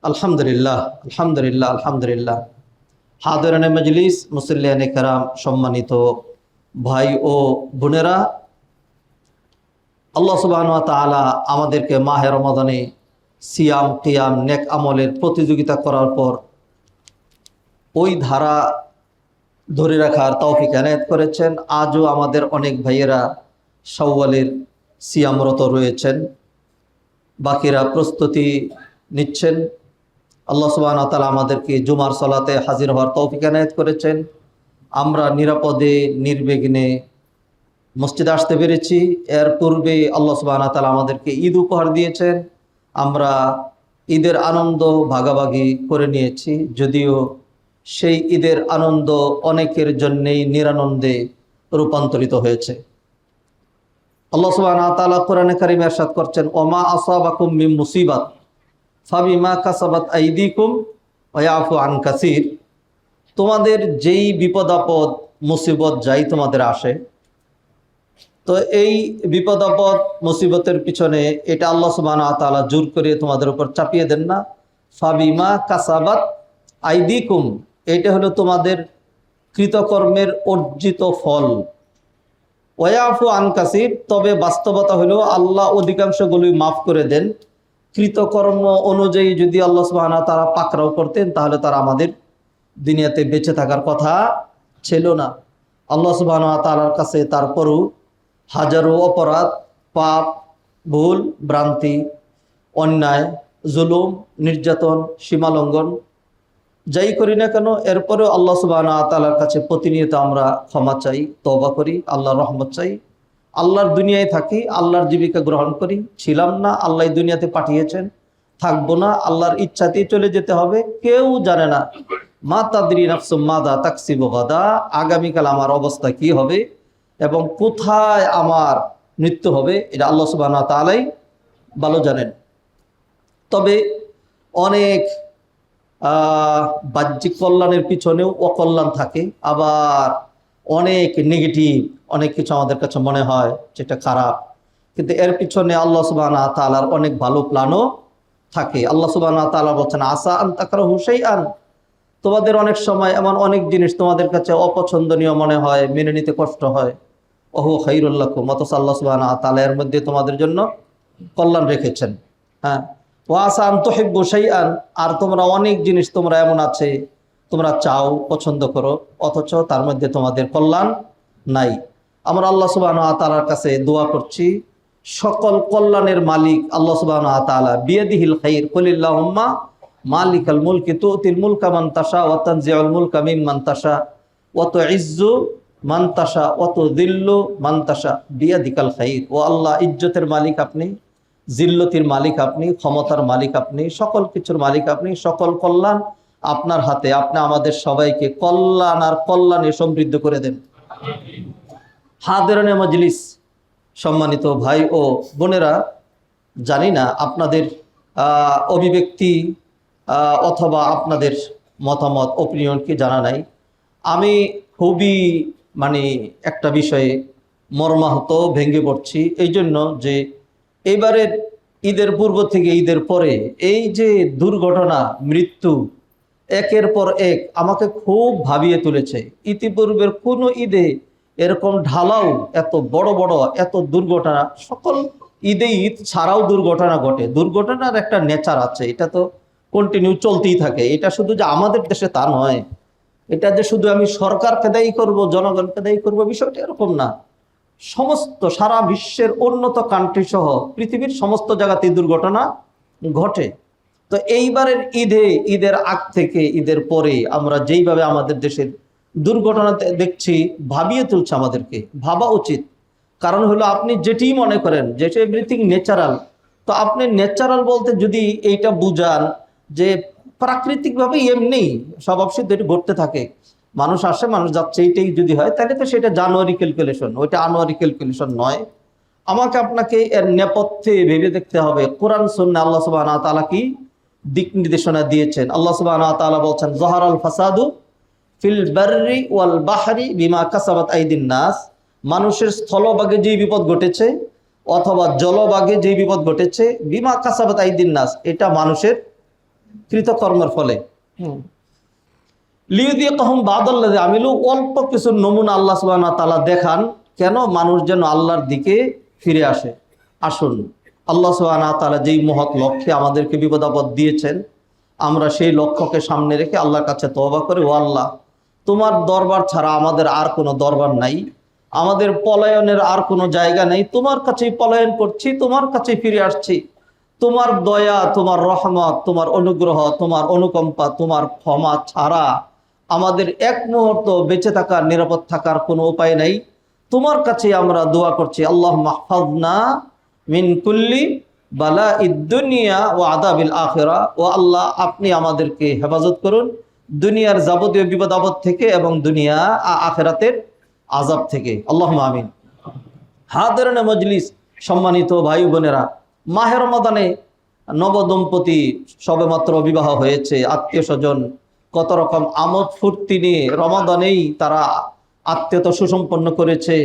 আলহামদুলিল্লাহ, আলহামদুলিল্লাহ, আলহামদুলিল্লাহ। হাদিরানে মজলিস, মুসল্লিয়ানে কেরাম, সম্মানিত ভাই ও বোনেরা, আল্লাহ সুবহানাহু ওয়া তাআলা আমাদেরকে মাহে রমাদানে সিয়াম, কিয়াম, নেক আমলের প্রতিযোগিতা করার পর ওই ধারা ধরে রাখার তৌফিক এনায়েত করেছেন। আজও আমাদের অনেক ভাইয়েরা শাওয়ালের সিয়ামরত রয়েছেন, বাকিরা প্রস্তুতি নিচ্ছেন। আল্লাহ সুবহানাহু ওয়া তাআলা আমাদেরকে জুমার সালাতে হাজির হওয়ার তৌফিক এনায়েত করেছেন। আমরা নিরাপদে নির্বিঘ্নে মসজিদে আসতে পেরেছি। এর পূর্বে আল্লাহ সুবহানাহু ওয়া তাআলা আমাদেরকে ঈদ উপহার দিয়েছেন। আমরা ঈদের আনন্দ ভাগাভাগি করে নিয়েছি, যদিও সেই ঈদের আনন্দ অনেকের জন্যেই নিরানন্দে রূপান্তরিত হয়েছে। আল্লাহ সুবহানাহু ওয়া তাআলা কোরআনে কারিমে ইরশাদ করছেন, ওমা আসাবাকুম মিন মুসিবাত ফাবিমা কাসাবাত আইদিকুম ওয়া ইয়াফু আন কাসীর। তোমাদের যেই বিপদ আপদ মুসিবত যাই তোমাদের আসে, তো এই বিপদ আপদ মুসিবতের পিছনে এটা আল্লাহ সুবহানাহু ওয়া তাআলা জোর করে তোমাদের উপর চাপিয়ে দেন না। ফাবিমা কাসাবাত আইদিকুম, এটা হলো তোমাদের কৃতকর্মের অর্জিত ফল। ওয়াফু আন কাসির, তবে বাস্তবতা হলো আল্লাহ অধিকাংশগুলোই মাফ করে দেন। কৃতকর্ম অনুযায়ী যদি আল্লাহ সুবহানাহু ওয়া তাআলা পাকড়াও করতেন, তাহলে তারা আমাদের দুনিয়াতে বেঁচে থাকার কথা ছিল না। আল্লাহ সুবহানাহু ওয়া তাআলার কাছে তারপরও হাজারো অপরাধ, পাপ, ভুল, ভ্রান্তি, অন্যায়, জুলুম, নির্যাতন, সীমালঙ্ঘন যাই করি না কেন, এরপরেও আল্লাহ সুবহানাহু ওয়া তাআলার কাছে প্রতিনিয়ত আমরা ক্ষমা চাই, তওবা করি, আল্লাহর রহমত চাই। আল্লাহর দুনিয়ায় থাকি, আল্লাহর জীবিকা গ্রহণ করি। ছিলাম না, আল্লাহ দুনিয়াতে পাঠিয়েছেন। থাকবো না, আল্লাহর ইচ্ছাতেই চলে যেতে হবে। কেউ জানে না, মা তাদরি নাফসুম মাযা তাকসিবু গাদা, আগামীকাল আমার অবস্থা কি হবে এবং কোথায় আমার মৃত্যু হবে, এটা আল্লাহ সুবহানাহু ওয়া তাআলাই ভালো জানেন। তবে অনেক বাহ্যিক কল্যাণের পিছনেও অকল্যাণ থাকে, আবার অনেক নেগেটিভ অনেক কিছু আমাদের কাছে মনে হয় যেটা খারাপ, কিন্তু এর পিছনে আল্লাহ সুবহানাহু ওয়া তাআলার অনেক ভালো প্ল্যানও থাকে। আল্লাহ সুবহানাহু ওয়া তাআলা বলছেন, আসা আন তাকরাহু শাইআন, তোমাদের অনেক সময় এমন অনেক জিনিস তোমাদের কাছে অপছন্দনীয় মনে হয়, মেনে নিতে কষ্ট হয়। ওহু খায়রুল লাকুম, অথচ আল্লাহ সুবহানাহু ওয়া তাআলা এর মধ্যে তোমাদের জন্য কল্যাণ রেখেছেন। হ্যাঁ, ওয়াসা আন তুহিব্বু শাইআন, আর তোমরা অনেক জিনিস তোমরা এমন আছে তোমরা চাও, পছন্দ করো, অথচ তার মধ্যে তোমাদের কল্যাণ নাই। আমরা আল্লাহ সুবহানাহু ওয়া তাআলার কাছে দোয়া করছি, সকল কল্যাণের মালিক আল্লাহ সুবহানাহু ওয়া তাআলা, বিয়াদিহিল খাইর, কুলিল্লাহুম্মা মালিকাল মুলকি তুতিল মুলকা মান তাশা ওয়া তানজিউল মুলকা মিম্মান তাশা ওয়া তুইজ্জু মান তাশা ওয়া তুযিল্লু মান তাশা বিয়াদিকাল খাইর। ও আল্লাহ, ইজ্জতের মালিক আপনি, জিল্লতির মালিক আপনি, ক্ষমতার মালিক আপনি, সকল কিছুর মালিক আপনি, সকল কল্যাণ আপনার হাতে। আপনি আমাদের সবাইকে কল্যাণ আর কল্যাণে সমৃদ্ধ করে দেন। হাদিরানে মজলিস, সম্মানিত ভাই ও বোনেরা, জানি না আপনাদের অভিব্যক্তি অথবা আপনাদের মতামত, ওপিনিয়ন কি জানা নাই। আমি খুবই একটা বিষয়ে মর্মাহত, ভেঙে পড়ছি এই জন্য যে এবারের ঈদের পূর্ব থেকে ঈদের পরে এই যে দুর্ঘটনা, মৃত্যু একের পর এক আমাকে খুব ভাবিয়ে তুলেছে। ইতিপূর্বের কোনো ঈদে এরকম ঢালাও এত বড় বড় এত দুর্ঘটনা, সকল ঈদে ঈদ ছাড়াও দুর্ঘটনা ঘটে। দুর্ঘটনার একটা নেচার আছে, এটা তো কন্টিনিউ চলতেই থাকে। এটা শুধু যে আমাদের দেশে তা নয়, এটা যে শুধু আমি সরকারকে দায়ী করব, জনগণকে দায়ী করব, বিষয়টা এরকম না। সমস্ত সারা বিশ্বের উন্নত কান্ট্রি সহ পৃথিবীর সমস্ত জায়গাতে দুর্ঘটনা ঘটে। তো এইবারের ঈদে, ঈদের আগ থেকে ঈদের পরে আমরা যেইভাবে আমাদের দেশের দুর্ঘটনা দেখছি, ভাবিয়ে তুলছে, আমাদেরকে ভাবা উচিত। কারণ হলো, আপনি যেটি মনে করেন যে এভরিথিং ন্যাচারাল, তো আপনি ন্যাচারাল বলতে যদি এইটা বুঝান যে প্রাকৃতিকভাবে এমনি স্বভাবসিদ্ধ এটি ঘটতে থাকে, মানুষ আসে মানুষ যাচ্ছে, এইটাই যদি হয় তাহলে তো সেটা জানুয়ারি ক্যালকুলেশন, ওইটা আনোয়ারি ক্যালকুলেশন নয়। আমাকে আপনাকে এর নেপথ্যে ভেবে দেখতে হবে কোরআন সুন্নাহ আল্লাহ সুবহানাহু ওয়া তাআলা কি দিক নির্দেশনা দিয়েছেন। আল্লাহ সুবহানাহু ওয়া তাআলা বলছেন, যহারাল ফাসাদু ফিল বাররি ওয়াল বাহরি বিমা কাসাবাত আইদিন নাস, মানুষের স্থলভাগে যেই বিপদ ঘটেছে অথবা জলভাগে যেই বিপদ ঘটেছে, বিমা কাসাবাত আইদিন নাস, এটা মানুষের কৃতকর্মের ফলে। লিউযিকাহুম বাদাল্লাযী আমিলু, অল্প কিছু নমুনা আল্লাহ সুবহানাহু ওয়া তাআলা দেখান, কেন? মানুষ যেন আল্লাহর দিকে ফিরে আসে। আসুন, আল্লাহ সুবহানাহু ওয়া তাআলা যেই মহৎ লক্ষ্যে আমাদেরকে বিপদ আপদ দিয়েছেন, আমরা সেই লক্ষ্যকে সামনে রেখে আল্লাহর কাছে তওবা করি, ও আল্লাহ, তোমার দরবার ছাড়া আমাদের আর কোনো দরবার নাই, আমাদের পলায়নের আর কোনো জায়গা নেই, তোমার কাছেই পলায়ন করছি, তোমার কাছেই ফিরে আসছি। তোমার দয়া, তোমার রহমত, তোমার অনুগ্রহ, তোমার অনুকম্পা, তোমার ক্ষমা ছাড়া আমাদের এক মুহূর্ত বেঁচে থাকার, নিরাপদ থাকার কোনো উপায় নাই। তোমার কাছে আমরা দোয়া করছি, আল্লাহ মাহফাজনা মিন কুল্লি বালা ইদ্দুনিয়া ও আদাবিল আখিরা। ও আল্লাহ, আপনি আমাদেরকে হেফাজত করুন দুনিয়ার যাবতীয় বিপদ আপদ থেকে এবং দুনিয়া আখিরাতের আযাব থেকে। আল্লাহুম্মা আমিন। হাদিরিনে মজলিস, সম্মানিত ভাই বোনেরা, মাহে রমাদানে নবদম্পতি সবেমাত্র বিবাহ হয়েছে, আত্মীয় স্বজন কত রকম আমোদ ফুর্তি নিয়ে রমাদানেই তারা আত্মীয়তা সুসম্পন্ন করেছে,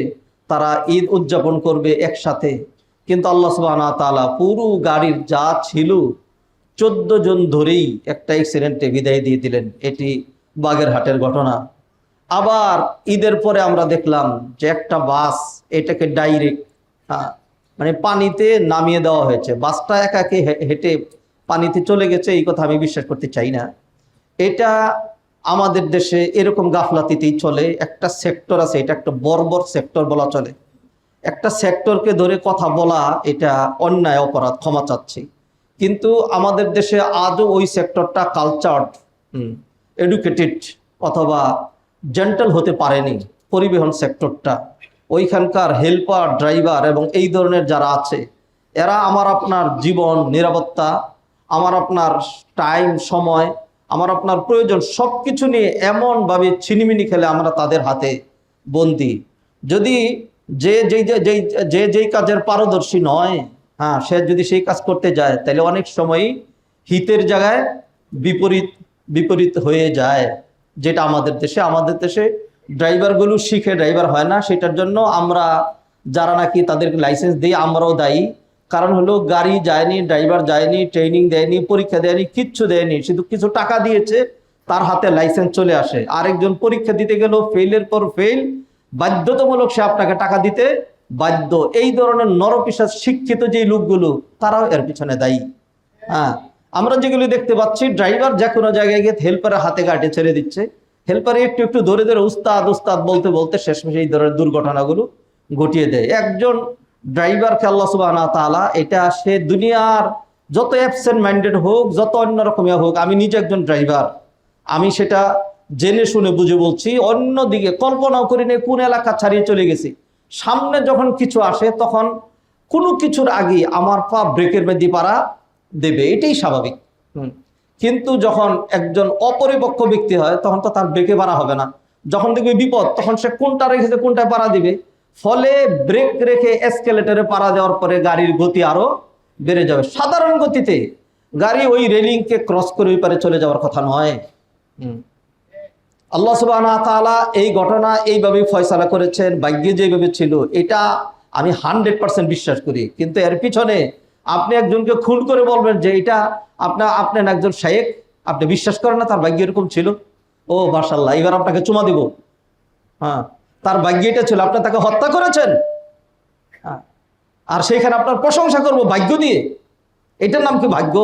তারা ঈদ উদযাপন করবে একসাথে। কিন্তু আল্লাহ সুবহানাহু ওয়া তাআলা পুরো গাড়ির যা ছিল 14 জন ধরেই একটা অ্যাক্সিডেন্টে বিদায় দিয়ে দিলেন। এটি বাগেরহাটের ঘটনা। আবার ঈদের পরে আমরা দেখলাম যে একটা বাস, এটাকে ডাইরেক্ট মানে পানিতে নামিয়ে দেওয়া হয়েছে। বাসটা একাকে হেঁটে পানিতে চলে গেছে, এই কথা আমি বিশ্বাস করতে চাই না। এটা আমাদের দেশে এরকম গাফলাতিতেই চলে। একটা সেক্টর আছে, এটা একটা বর্বর সেক্টর বলা চলে। একটা সেক্টরকে ধরে কথা বলা এটা অন্যায়, অপরাধ, ক্ষমা চাচ্ছি। কিন্তু আমাদের দেশে আজও ওই সেক্টরটা কালচার্ড, এডুকেটেড অথবা জেন্টাল হতে পারেনি। পরিবহন সেক্টরটা, ওইখানকার হেল্পার, ড্রাইভার এবং এই ধরনের যারা আছে, এরা আমার আপনার জীবন নিরাপত্তা, আমার আপনার টাইম, সময়, আমার আপনার প্রয়োজন সব কিছু নিয়ে এমনভাবে ছিনিমিনি খেলে আমরা তাদের হাতে বন্দী। যদি যেই কাজের পারদর্শী নয়, সে যদি সেই কাজ করতে যায়, তাহলে অনেক সময়ই হিতের জায়গায় বিপরীত হয়ে যায়। যেটা আমাদের দেশে ড্রাইভারগুলো শিখে ড্রাইভার হয় না। সেটার জন্য আমরা যারা নাকি তাদেরকে লাইসেন্স দিই, আমরাও দায়ী। কারণ হলো গাড়ি যায়নি, ড্রাইভার যায়নি, ট্রেনিং দেয়নি, পরীক্ষা দেয়নি, কিচ্ছু দেয়নি, শুধু কিছু টাকা দিয়েছে, তার হাতে লাইসেন্স চলে আসে। আরেকজন পরীক্ষা দিতে গেল, ফেইলের পর ফেইল, বাধ্যতামূলক সে আপনাকে টাকা দিতে বাধ্য। এই ধরনের নরপিশাচ শিক্ষিত যে লোকগুলো, তারাও এর পিছনে দায়ী। আমরা যেগুলো দেখতে পাচ্ছি, ড্রাইভার যে কোনো জায়গায় গিয়ে হেল্পারের হাতে গাড়ি ছেড়ে দিচ্ছে, হেল্পারে একটু একটু ধরে ধরে উস্তাদ উস্তাদ বলতে বলতে শেষমেশ এই ধরনের দুর্ঘটনাগুলো ঘটিয়ে দেয়। একজন ড্রাইভারকে আল্লাহ সুবহানাহু ওয়া তাআলা, এটা সে দুনিয়ার যত অ্যাবসেন্ট মাইন্ডেড হোক, যত অন্যরকম হোক, আমি নিজে একজন ড্রাইভার, আমি সেটা জেনে শুনে বুঝে বলছি। অন্যদিকে কল্পনাও করি না, কোন এলাকা ছাড়িয়ে চলে গেছি, সামনে যখন কিছু আসে তখন কোনো কিছুর আগে আমার পা ব্রেকের মধ্যে পাড়া দেবে, এটাই স্বাভাবিক। কিন্তু যখন একজন অপরিপক্ক ব্যক্তি হয়, তখন তো তার ব্রেকে পাড়া হবে না। যখন দেখবে বিপদ, তখন সে কোনটা রেখেছে কোনটায় পাড়া দিবে। ফলে ব্রেক রেখে এসকেলেটরে পাড়া দেওয়ার পরে গাড়ির গতি আরো বেড়ে যাবে। সাধারণ গতিতে গাড়ি ওই রেলিংকে ক্রস করে ওই পারে চলে যাওয়ার কথা নয়। আল্লাহ সুবহানাহু ওয়া তাআলা এই ঘটনা এইভাবে ফয়সালা করেছেন, ভাগ্যে যেভাবে ছিল, এটা আমি 100% বিশ্বাস করি। কিন্তু এর পিছনে আপনি একজনকে খুন করে বলবেন যে এটা আপনি একজন শায়েখ, আপনি বিশ্বাস করেন না তার ভাগ্য এরকম ছিল? ও মাশাআল্লাহ, এবার আপনাকে চুমা দিব। তার ভাগ্য এটা ছিল, আপনি তাকে হত্যা করেছেন, আর সেইখানে আপনার প্রশংসা করব ভাগ্য দিয়ে? এটার নাম কি ভাগ্য?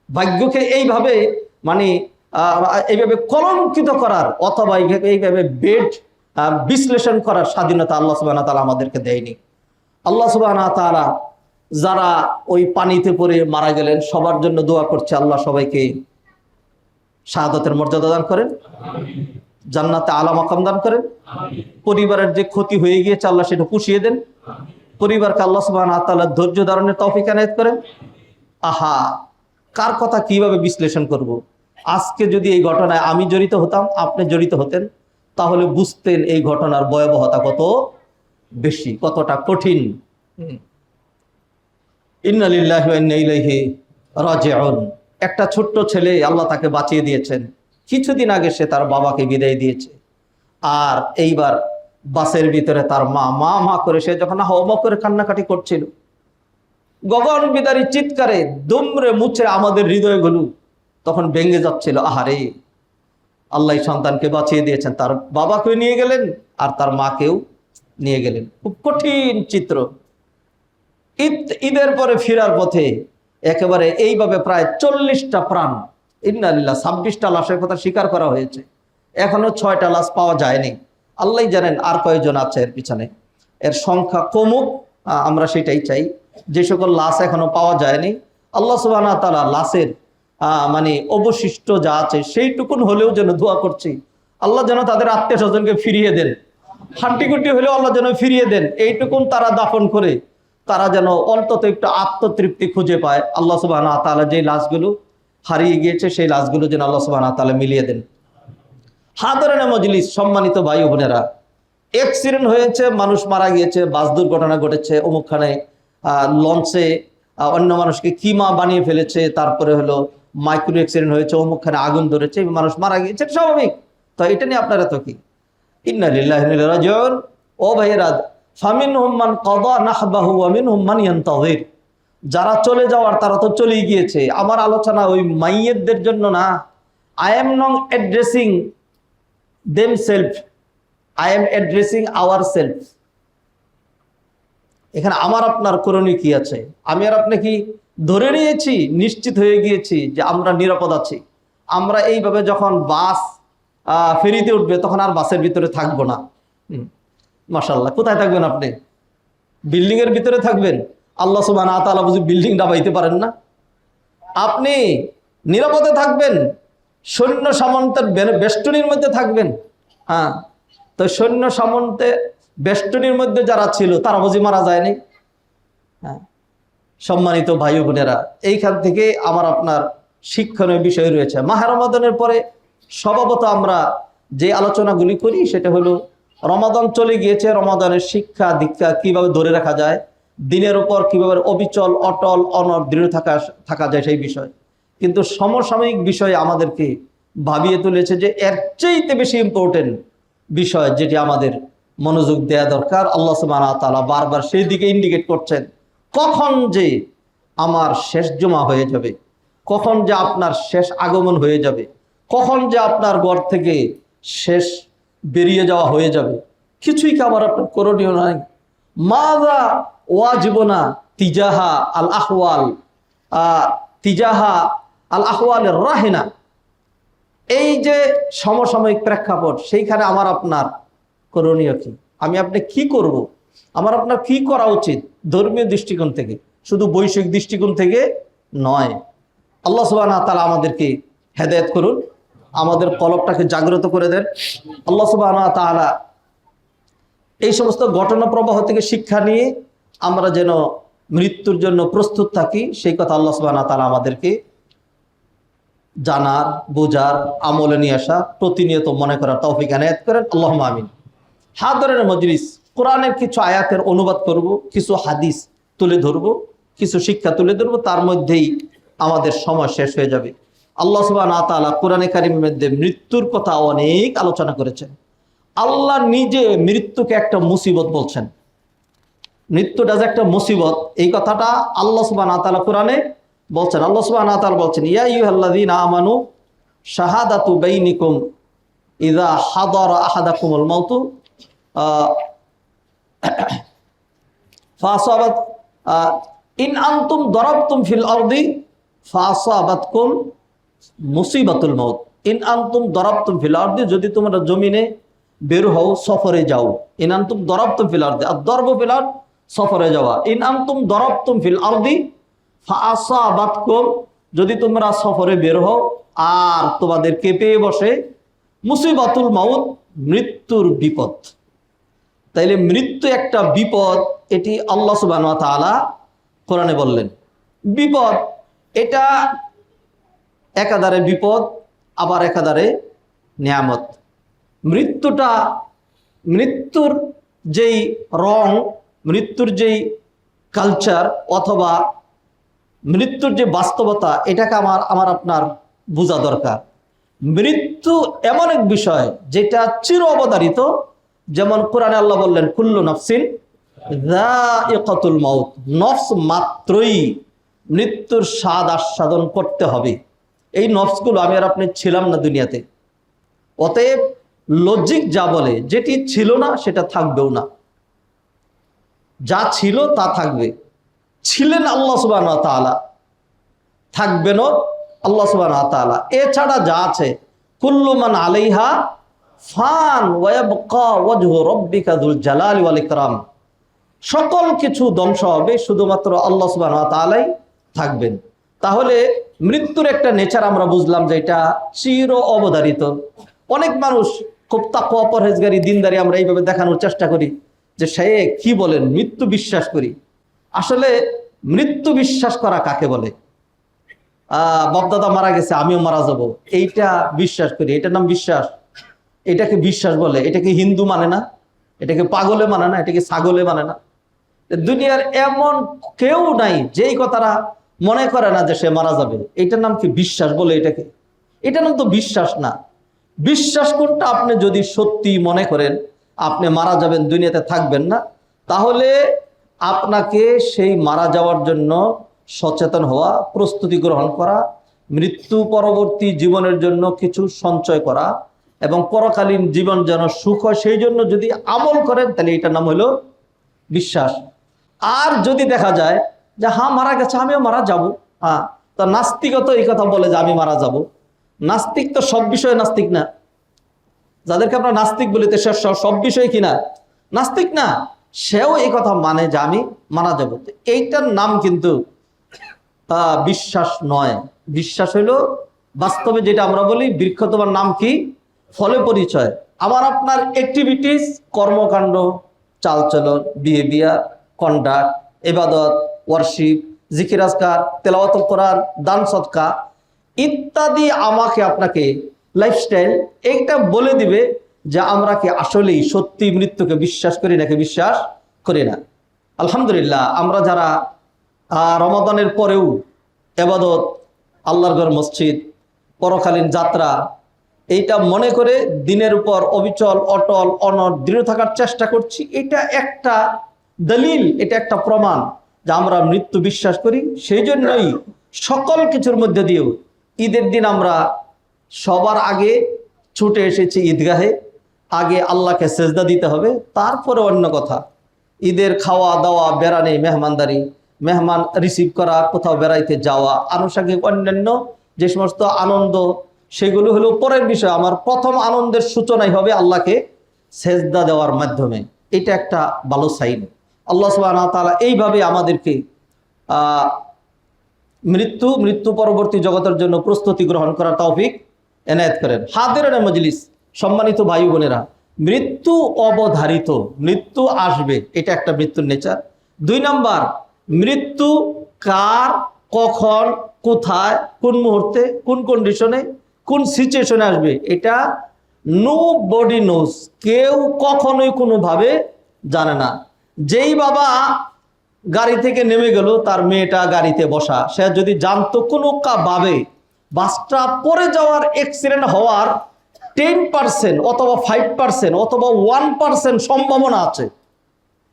ভাগ্যকে এইভাবে মানে এইভাবে কলঙ্কিত করার অথবা এইভাবে বিশ্লেষণ করার স্বাধীনতা আল্লাহ সুবহানাহু ওয়া তাআলা আমাদেরকে দেয়নি। আল্লাহ সুবহানাহু ওয়া তাআলা যারা ওই পানিতে পড়ে মারা গেলেন, সবার জন্য দোয়া করছে, আল্লাহ সবাইকে শাহাদাতের মর্যাদা দান করেন, জান্নাতে আলা মাকাম দান করেন। পরিবারের যে ক্ষতি হয়ে গিয়েছে, আল্লাহ সেটা পুষিয়ে দেন। পরিবারকে আল্লাহ সুবহানাহু ওয়া তাআলা ধৈর্য ধারণের তৌফিক এনায়েত করেন। কার কথা কিভাবে বিশ্লেষণ করব? আজকে যদি এই ঘটনায় আমি জড়িত হতাম, আপনি জড়িত হতেন, তাহলে বুঝতেন এই ঘটনার ভয়াবহতা কত বেশি, কতটা কঠিন। ইন্না লিল্লাহি ওয়া ইন্না ইলাইহি রাজিউন। একটা ছোট্ট ছেলে, আল্লাহ তাকে বাঁচিয়ে দিয়েছেন। কিছুদিন আগে সে তার বাবাকে বিদায় দিয়েছে, আর এইবার বাসের ভিতরে তার মা মা মা করে, সে যখন হাওয়া করে কান্নাকাটি করছিল, গগন বিদারী চিৎকারে দুমড়ে মুচড়ে আমাদের হৃদয়গুলো তখন ভেঙে যাচ্ছিল। আহারে, আল্লাহ সন্তানকে বাঁচিয়ে দিয়েছেন, তার বাবাকেও নিয়ে গেলেন আর তার মাকেও নিয়ে গেলেন। খুব কঠিন চিত্র। ঈদের পরে ফেরার পথে একেবারে এইভাবে প্রায় 40টা প্রাণ, ইন্নালিল্লাহ, 26টা লাশের কথা স্বীকার করা হয়েছে। এখনো 6টা লাশ পাওয়া যায়নি। আল্লাহ জানেন আর কয়েকজন আছে এর পিছনে। এর সংখ্যা কমুক, আমরা সেটাই চাই। যে সকল লাশ এখনো পাওয়া যায়নি, আল্লাহ সুবহানাহু ওয়া তাআলা লাশের মানে অবশিষ্ট যা আছে সেইটুকুন হলেও যেন দোয়া করছি, আল্লাহ যেন তাদের আত্মীয় স্বজনকে ফিরিয়ে দেন। হাঁটিকুটি হলেও আল্লাহ যেন ফিরিয়ে দেন। এইটুকুন তারা দাফন করে তারা যেন অন্তত একটু আত্মতৃপ্তি খুঁজে পায়। আল্লাহ সুবহানাহু ওয়া তাআলা যে লাশগুলো হারিয়ে গিয়েছে সেই লাশগুলো যেন আল্লাহ সুবহানাহু ওয়া তাআলা মিলিয়ে দেন। হাদরানে মজলিস, সম্মানিত ভাই ও বোনেরা, অ্যাক্সিডেন্ট হয়েছে, মানুষ মারা গিয়েছে, বাস দুর্ঘটনা ঘটেছে, অমুকখানে লঞ্চে অন্য মানুষকে কিমা বানিয়ে ফেলেছে, তারপরে হলো মাইক্রো অ্যাক্সিডেন্ট হয়েছে, অমুকখানে আগুন ধরেছে, মানুষ মারা গিয়েছে, স্বাভাবিক। তো এটা নিয়ে আপনারা তো কি, ইন্না লিল্লাহি ওয়া ইন্না ইলাইহি রাজিউন। ও ভাইয়েরা, ফামিনহুম মান কাদা নাহবাহু ওয়া মিনহুম মান ইয়ানতাযির। যারা চলে যাওয়ার তারা তো চলেই গিয়েছে। আমার আলোচনা ওই মাইয়েতদের জন্য না। I am not addressing themselves, I am addressing our self. এখানে আমার আপনার করণীয় কি আছে? আমি আর আপনি কি ধরে নিয়েছি, নিশ্চিত হয়ে গিয়েছি যে আমরা নিরাপদ আছি? আমরা এইভাবে যখন বাস ফেরিতে উঠবে তখন আর বাসের ভিতরে থাকবো না। মাশাআল্লাহ, কোথায় থাকবেন আপনি? বিল্ডিং এর ভিতরে থাকবেন? আল্লাহ সুবহানাহু ওয়া তাআলা বুঝি বিল্ডিং ডাবাইতে পারেন না? আপনি নিরাপদে থাকবেন, সৈন্য সামন্তের বেষ্টনীর মধ্যে থাকবেন। হ্যাঁ, তো সৈন্য সামন্তে বেষ্টনীর মধ্যে যারা ছিল তারা বুঝি মারা যায়নি? হ্যাঁ, সম্মানিত ভাই বোনেরা, এইখান থেকে আমার আপনার শিক্ষণীয় বিষয় রয়েছে। মাহে রমাদানের পরে স্বভাবত আমরা যে আলোচনাগুলি করি সেটা হলো রমাদান চলে গিয়েছে, রমাদানের শিক্ষা দীক্ষা কিভাবে ধরে রাখা যায়, দিনের উপর কিভাবে অবিচল অটল অনড় দৃঢ় থাকা যায় সেই বিষয়। কিন্তু সমসাময়িক বিষয়ে আমাদেরকে ভাবিয়ে তুলেছে যে এর চাইতে বেশি ইম্পর্টেন্ট বিষয় যেটি আমাদের মনোযোগ দেওয়া দরকার। আল্লাহ সুবহানাহু ওয়া তাআলা বারবার সেই দিকে ইন্ডিকেট করছেন, কখন যে আমার শেষ জমা হয়ে যাবে, কখন যে আপনার শেষ আগমন হয়ে যাবে, কখন যে আপনার ঘর থেকে শেষ বেরিয়ে যাওয়া হয়ে যাবে, কিছুই কি আমার আপনার করণীয় নাই। মাযা ওয়াজিবুনা তিজাহা আল আহওয়াল, তিজাহা আল আহওয়ালের রাহিনা। এই যে সমসাময়িক প্রেক্ষাপট, সেইখানে আমার আপনার করণীয় কি? আমি আপনি কি করব? আমার আপনার কি করা উচিত? ধর্মীয় দৃষ্টিকোণ থেকে, শুধু বৈশ্বিক দৃষ্টিকোণ থেকে নয়। আল্লাহ সুবহানাহু ওয়া তাআলা আমাদেরকে হেদায়েত করুন, আমাদের কলবটাকে জাগ্রত করে দেন। আল্লাহ সুবহানাহু ওয়া তাআলা এই সমস্ত ঘটনা প্রবাহ থেকে শিক্ষা নিয়ে আমরা যেন মৃত্যুর জন্য প্রস্তুত থাকি, সেই কথা আল্লাহ সুবহানাহু ওয়া তাআলা আমাদেরকে জানার, বোঝার, আমলে নিয়ে আসা, প্রতিনিয়ত মনে করার তৌফিক এনায়েত করেন। আল্লাহুম্মা আমিন। হাদরের মজলিস, কোরআনের কিছু আয়াতের অনুবাদ করব, কিছু হাদিস তুলে ধরব, কিছু শিক্ষা তুলে ধরব, তার মধ্যেই আমাদের সময় শেষ হয়ে যাবে। আল্লাহ সুবহানাহু ওয়া তাআলা কোরআনে কারীমের মধ্যে মৃত্যুর কথা অনেক আলোচনা করেছেন। আল্লাহ নিজে মৃত্যুকে একটা মুসিবত বলছেন। মৃত্যুটা যে একটা মুসিবত, এই কথাটা আল্লাহ সুবহানাহু ওয়া তাআলা কোরআনে বলছেন। আল্লাহ সুবহানাহু ওয়া তাআলা বলছেন, ইয়া আইয়ুহাল্লাযীনা আমানু শাহাদাতু বাইনিকুম ইযা হাদারা আহাদাকুমুল মাউতু ফাসাবাত ইন আনতুম দারাবতুম ফিল আরদি ফাসাবাতকুম মুসিবাতুল মাউত। ইন আনতুম দারাবতুম ফিল আরদি, যদি তোমরা জমিনে বের হও, সফরে যাও। ইন আনতুম দারাবতুম ফিল আরদি, আর দরব ফিল আরদ, সফরে যাওয়া। ইন আনতুম দারাবতুম ফিল আরদি ফাসাবাতকুম, যদি তোমরা সফরে বের হও আর তোমাদের কেঁপে বসে মুসিবাতুল মাউত, মৃত্যুর বিপদ। তাইলে মৃত্যু একটা বিপদ, এটি আল্লাহ সুবহানাহু ওয়া তাআলা কোরআনে বললেন। বিপদ এটা একাধারে বিপদ, আবার একাধারে নিয়ামত। মৃত্যুটা, মৃত্যুর যেই রং, মৃত্যুর যেই কালচার অথবা মৃত্যুর যে বাস্তবতা, এটাকে আমার আপনার বোঝা দরকার। মৃত্যু এমন এক বিষয় যেটা চির অবধারিত। যেমন কোরআনে আল্লাহ বললেন, কুল্লু নাফসিন যায়িকাতুল মাউত, নফস মাত্রই মৃত্যুর স্বাদ আস্বাদন করতে হবে। এই নফসগুলো আমি আর আপনি ছিলাম না দুনিয়াতে, অতএব লজিক যা বলে যেটি ছিল না সেটা থাকবেও না, যা ছিল তা থাকবে। ছিলেন আল্লাহ সুবহানাহু ওয়া তাআলা, থাকবেনও আল্লাহ সুবহানাহু ওয়া তাআলা। এছাড়া যা আছে কুল্লু মান আলাইহা ফান ওয়া ইয়াবকা ওয়াজহু রাব্বিকা যুল জালালি ওয়াল ইকরাম, সকল কিছু ধ্বংস হবে, শুধুমাত্র আল্লাহ সুবহানাহু ওয়া তাআলাই থাকবেন। তাহলে মৃত্যুর একটা নেচার আমরা বুঝলাম যে এটা চির অবধারিত। অনেক মানুষ খুব তাকওয়া পরহেজগারি দিনদারি আমরা এইভাবে দেখানোর চেষ্টা করি যে সে কি বলেন মৃত্যু বিশ্বাস করি। আসলে মৃত্যু বিশ্বাস করা কাকে বলে? বাপদাদা মারা গেছে আমিও মারা যাব, এইটা বিশ্বাস করি, এটার নাম বিশ্বাস? এটাকে বিশ্বাস বলে? এটাকে হিন্দু মানে না, এটাকে পাগলে মানে না, এটাকে ছাগলে মানে না। দুনিয়ার এমন কেউ নাই যেই কথাটা মনে করে না যে সে মারা যাবে। এটার নাম কি বিশ্বাস বলে? এটাকে, এটার নাম তো বিশ্বাস না। বিশ্বাস কোনটা? আপনি যদি সত্যি মনে করেন আপনি মারা যাবেন, দুনিয়াতে থাকবেন না, তাহলে আপনাকে সেই মারা যাওয়ার জন্য সচেতন হওয়া, প্রস্তুতি গ্রহণ করা, মৃত্যু পরবর্তী জীবনের জন্য কিছু সঞ্চয় করা এবং পরকালীন জীবন যেন সুখ হয় সেই জন্য যদি আমল করেন, তাহলে এটার নাম হলো বিশ্বাস। আর যদি দেখা যায় যে হ্যাঁ মারা গেছে আমিও মারা যাব, হ্যাঁ, তা নাস্তিকও তো এই কথা বলে যে আমি মারা যাব। নাস্তিক তো সব বিষয়ে নাস্তিক না। যাদেরকে আমরা নাস্তিক বলি তো সে সব বিষয়ে কিনা নাস্তিক না, সেও এই কথা মানে যে আমি মারা যাব। এইটার নাম কিন্তু বিশ্বাস নয়। বিশ্বাস হইল বাস্তবে যেটা আমরা বলি বৃক্ষ তোমার নাম কি, ফলে পরিচয়। আমার আপনার অ্যাক্টিভিটিস, কর্মকাণ্ড, চালচলন, বিহেভিয়ার, কন্ডাক্ট, ইবাদত, ওয়ারশিপ, জিকির আজকার, তেলাওয়াতুল কোরআন, দান সদকা ইত্যাদি আমাকে আপনাকে লাইফস্টাইল এইটা বলে দিবে যে আমরা কি আসলেই সত্যি মৃত্যুকে বিশ্বাস করি নাকি বিশ্বাস করি না। আলহামদুলিল্লাহ, আমরা যারা রমাদানের পরেও ইবাদত, আল্লাহর ঘর, মসজিদ, পরকালীন যাত্রা এইটা মনে করে দিনের উপর অবিচল, অটল, অনড়, দৃঢ় থাকার চেষ্টা করছি, এটা একটা দলিল, এটা একটা প্রমাণ যে আমরা মৃত্যু বিশ্বাস করি। সেই জন্যই সকল কিছুর মধ্যে দিয়েও ঈদের দিন আমরা সবার আগে ছুটে এসেছি ঈদগাহে। আগে আল্লাহকে সেজদা দিতে হবে, তারপরে অন্য কথা। ঈদের খাওয়া দাওয়া, বেড়ানি, মেহমানদারি, মেহমান রিসিভ করা, কোথাও বেড়াইতে যাওয়া, আনুষঙ্গিক অন্যান্য যে সমস্ত আনন্দ, সেগুলো হলো পরের বিষয়। আমার প্রথম আনন্দের সূচনাই হবে আল্লাহকে সেজদা দেওয়ার মাধ্যমে। এটা একটা ভালো সাইন। আল্লাহ সুবহানাহু ওয়া তাআলা এইভাবে আমাদেরকে মৃত্যু পরবর্তী জগতের জন্য প্রস্তুতি গ্রহণ করার তৌফিক এনায়েত করেন। হাদিরান মজলিস, সম্মানিত ভাই বোনেরা, মৃত্যু অবধারিত, মৃত্যু আসবে, এটা একটা মৃত্যুর নেচার। 2 নাম্বার, মৃত্যু কার, কখন, কোথায়, কোন মুহূর্তে, কোন কন্ডিশনে, কোন সিচুয়েশনে আসবে, এটা নো বডি নোজ, কেউ কখনোই কোনোভাবে জানে না। যেই বাবা গাড়ি থেকে নেমে গেল, তার মেয়েটা গাড়িতে বসা, সে যদি জানতো কোনো ভাবে বাসটা পড়ে যাওয়ার, অ্যাক্সিডেন্ট হওয়ার 10% অথবা 5% অথবা 1% সম্ভাবনা আছে,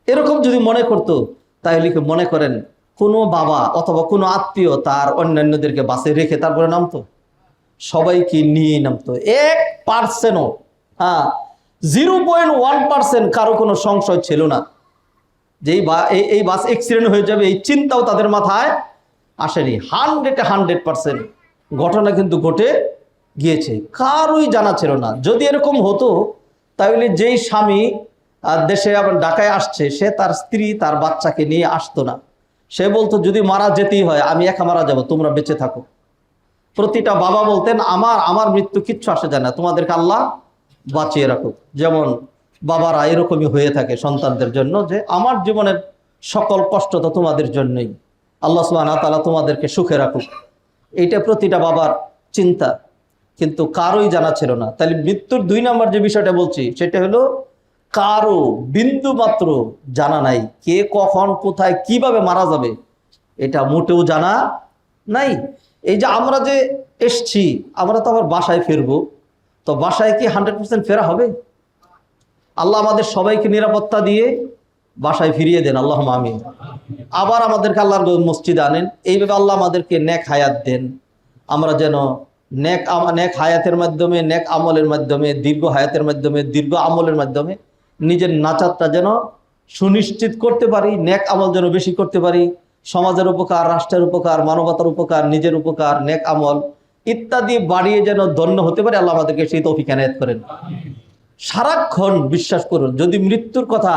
এরকম যদি মনে করতো, তাহলে কি মনে করেন কোনো বাবা অথবা কোনো আত্মীয় তার অন্যান্যদেরকে বাসে রেখে তারপরে নামতো? সবাইকে নিয়ে নামতো। 1%ও, হ্যাঁ 0.1% কারো কোনো সংশয় ছিল না যে এই বাস অ্যাক্সিডেন্ট হয়ে যাবে, এই চিন্তাও তাদের মাথায় আসেনি। 100% ঘটনা কিন্তু ঘটে গিয়েছে, কারোই জানা ছিল না। যদি এরকম হতো তাহলে যেই স্বামী দেশে আবার ঢাকায় আসছে, সে তার স্ত্রী তার বাচ্চাকে নিয়ে আসতো না। সে বলতো যদি মারা যেতেই হয় আমি একা মারা যাব, তোমরা বেঁচে থাকো। প্রতিটা বাবা বলতেন আমার মৃত্যু কিচ্ছু আসে যায় না, তোমাদেরকে আল্লাহ বাঁচিয়ে রাখুক। যেমন বাবারা এরকমই হয়ে থাকে সন্তানদের জন্য, যে আমার জীবনের সকল কষ্ট তো তোমাদের জন্যই, আল্লাহ সুবহানাহু ওয়া তাআলা তোমাদেরকে সুখে রাখুক, এইটা প্রতিটা বাবার চিন্তা। কিন্তু কারোই জানা ছিল না। তাহলে মৃত্যুর 2 নাম্বার যে বিষয়টা বলছি সেটা হলো কারো বিন্দু মাত্র জানা নাই, কে কখন কোথায় কিভাবে মারা যাবে এটা মোটেও জানা নাই। এই যে আমরা যে এসছি, আমরা তো আবার বাসায় ফিরবো, তো বাসায় কি 100% ফেরা হবে? আল্লাহ আমাদের সবাইকে নিরাপত্তা দিয়ে বাসায় ফিরিয়ে দেন, আল্লাহুম্মা আমিন। আবার আমাদেরকে আল্লাহর মসজিদে আনেন। এইভাবে আল্লাহ আমাদেরকে নেক হায়াত দেন, আমরা যেন নেক হায়াতের মাধ্যমে, নেক আমলের মাধ্যমে, দীর্ঘ হায়াতের মাধ্যমে, দীর্ঘ আমলের মাধ্যমে নিজের নাজাতটা যেন সুনিশ্চিত করতে পারি, নেক আমল যেন বেশি করতে পারি, সমাজের উপকার, রাষ্ট্রের উপকার, মানবতার উপকার, নিজের উপকার, নেক আমল ইত্যাদি বাড়িয়ে যেন ধন্য হতে পারে। আল্লাহ আমাদেরকে সেই তৌফিক এনায়েত করেন। সারাক্ষণ বিশ্বাস করুন, যদি মৃত্যুর কথা,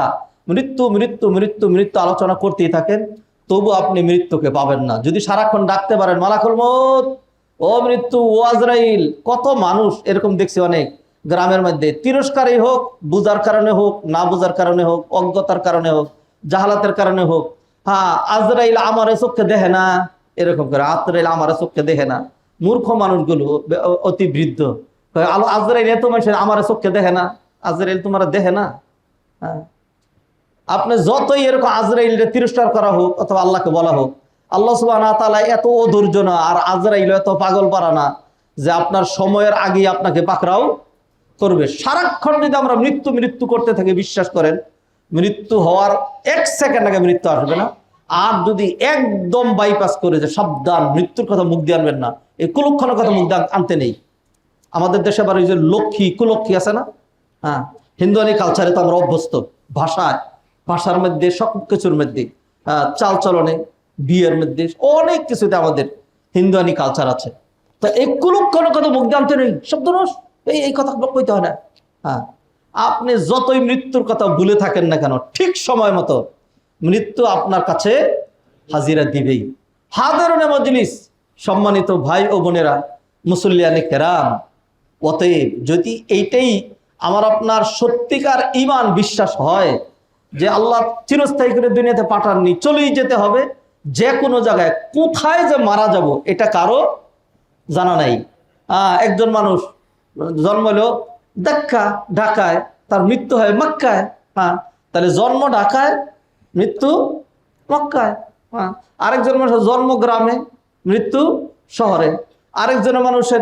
মৃত্যু মৃত্যু মৃত্যু মৃত্যু আলোচনা করতেই থাকেন, তবু আপনি মৃত্যুকে পাবেন না। যদি সারাক্ষণ ডাকতে পারেন, মালাকুল মউত, ও মৃত্যু, ও আজরাইল। কত মানুষ এরকম দেখছি অনেক গ্রামের মধ্যে, তিরস্কারই হোক, বুঝার কারণে হোক, না বুঝার কারণে হোক, অজ্ঞতার কারণে হোক, জাহালাতের কারণে হোক, হ্যাঁ, আজরাইল আমারে চোখে দেখে না, এরকম করে, আজরাইল আমারে চোখে দেখে না। মূর্খ মানুষগুলো অতি বৃদ্ধ, আজরাইল এত মানুষের আমারে চোখে দেখে না, আজরাইল তোমার দেখে না। হ্যাঁ, আপনি যতই এরকম আজরাইলকে তিরস্কার করা হোক অথবা আল্লাহকে বলা হোক, আল্লাহ সুবহানাহু ওয়া তাআলা এত অধৈর্য না, আর আজরাইল এত পাগল পারা না যে আপনার সময়ের আগেই আপনাকে পাকড়াও করবে। সারাক্ষণ যদি আমরা মৃত্যু মৃত্যু করতে থাকি, বিশ্বাস করেন মৃত্যু হওয়ার 1 সেকেন্ড আগে মৃত্যু আসবে না। আর যদি একদম বাইপাস করে যে সাবধান, মৃত্যুর কথা মুখ দিয়ে আনবেন না, এই কুলক্ষণের কথা মুখ দিয়ে আনতে নেই। আমাদের দেশে আবার ওই যে লক্ষ্মী কুলক্ষী আছে না, হ্যাঁ, হিন্দুয়ানি কালচারে তো আমরা অভ্যস্ত, ভাষার মধ্যে, সব কিছুর মধ্যে, চালচলনে, বিয়ের মধ্যে, অনেক কিছুতে আমাদের হিন্দুয়ানি কালচার আছে। তো এই কুলক্ষণের কথা মুখ দিয়ে আনতে নেই, শব্দ রস, এই কথা কইতে হয় না। হ্যাঁ, আপনি যতই মৃত্যুর কথা ভুলে থাকেন না কেন, ঠিক সময় মতো মৃত্যু আপনার কাছে হাজিরা দিবেই। হাজারনে মজলিস, সম্মানিত ভাই ও বোনেরা, মুসল্লিয়ানে কেরাম, অতএব যদি এইটাই আমার আপনার সত্যিকার ঈমান বিশ্বাস হয় যে আল্লাহ চিরস্থায়ী করে দুনিয়াতে পাঠাননি, চলেই যেতে হবে, যে কোনো জায়গায় কোথায় যে মারা যাব এটা কারো জানা নাই। একজন মানুষ জন্ম হলো ঢাকায়, তার মৃত্যু হয় মক্কায়। হ্যাঁ, তাহলে জন্ম ঢাকায়, মৃত্যু মক্কায়। হ্যাঁ, আরেকজন মানুষের জন্ম গ্রামে, মৃত্যু শহরে। আরেকজনের মানুষের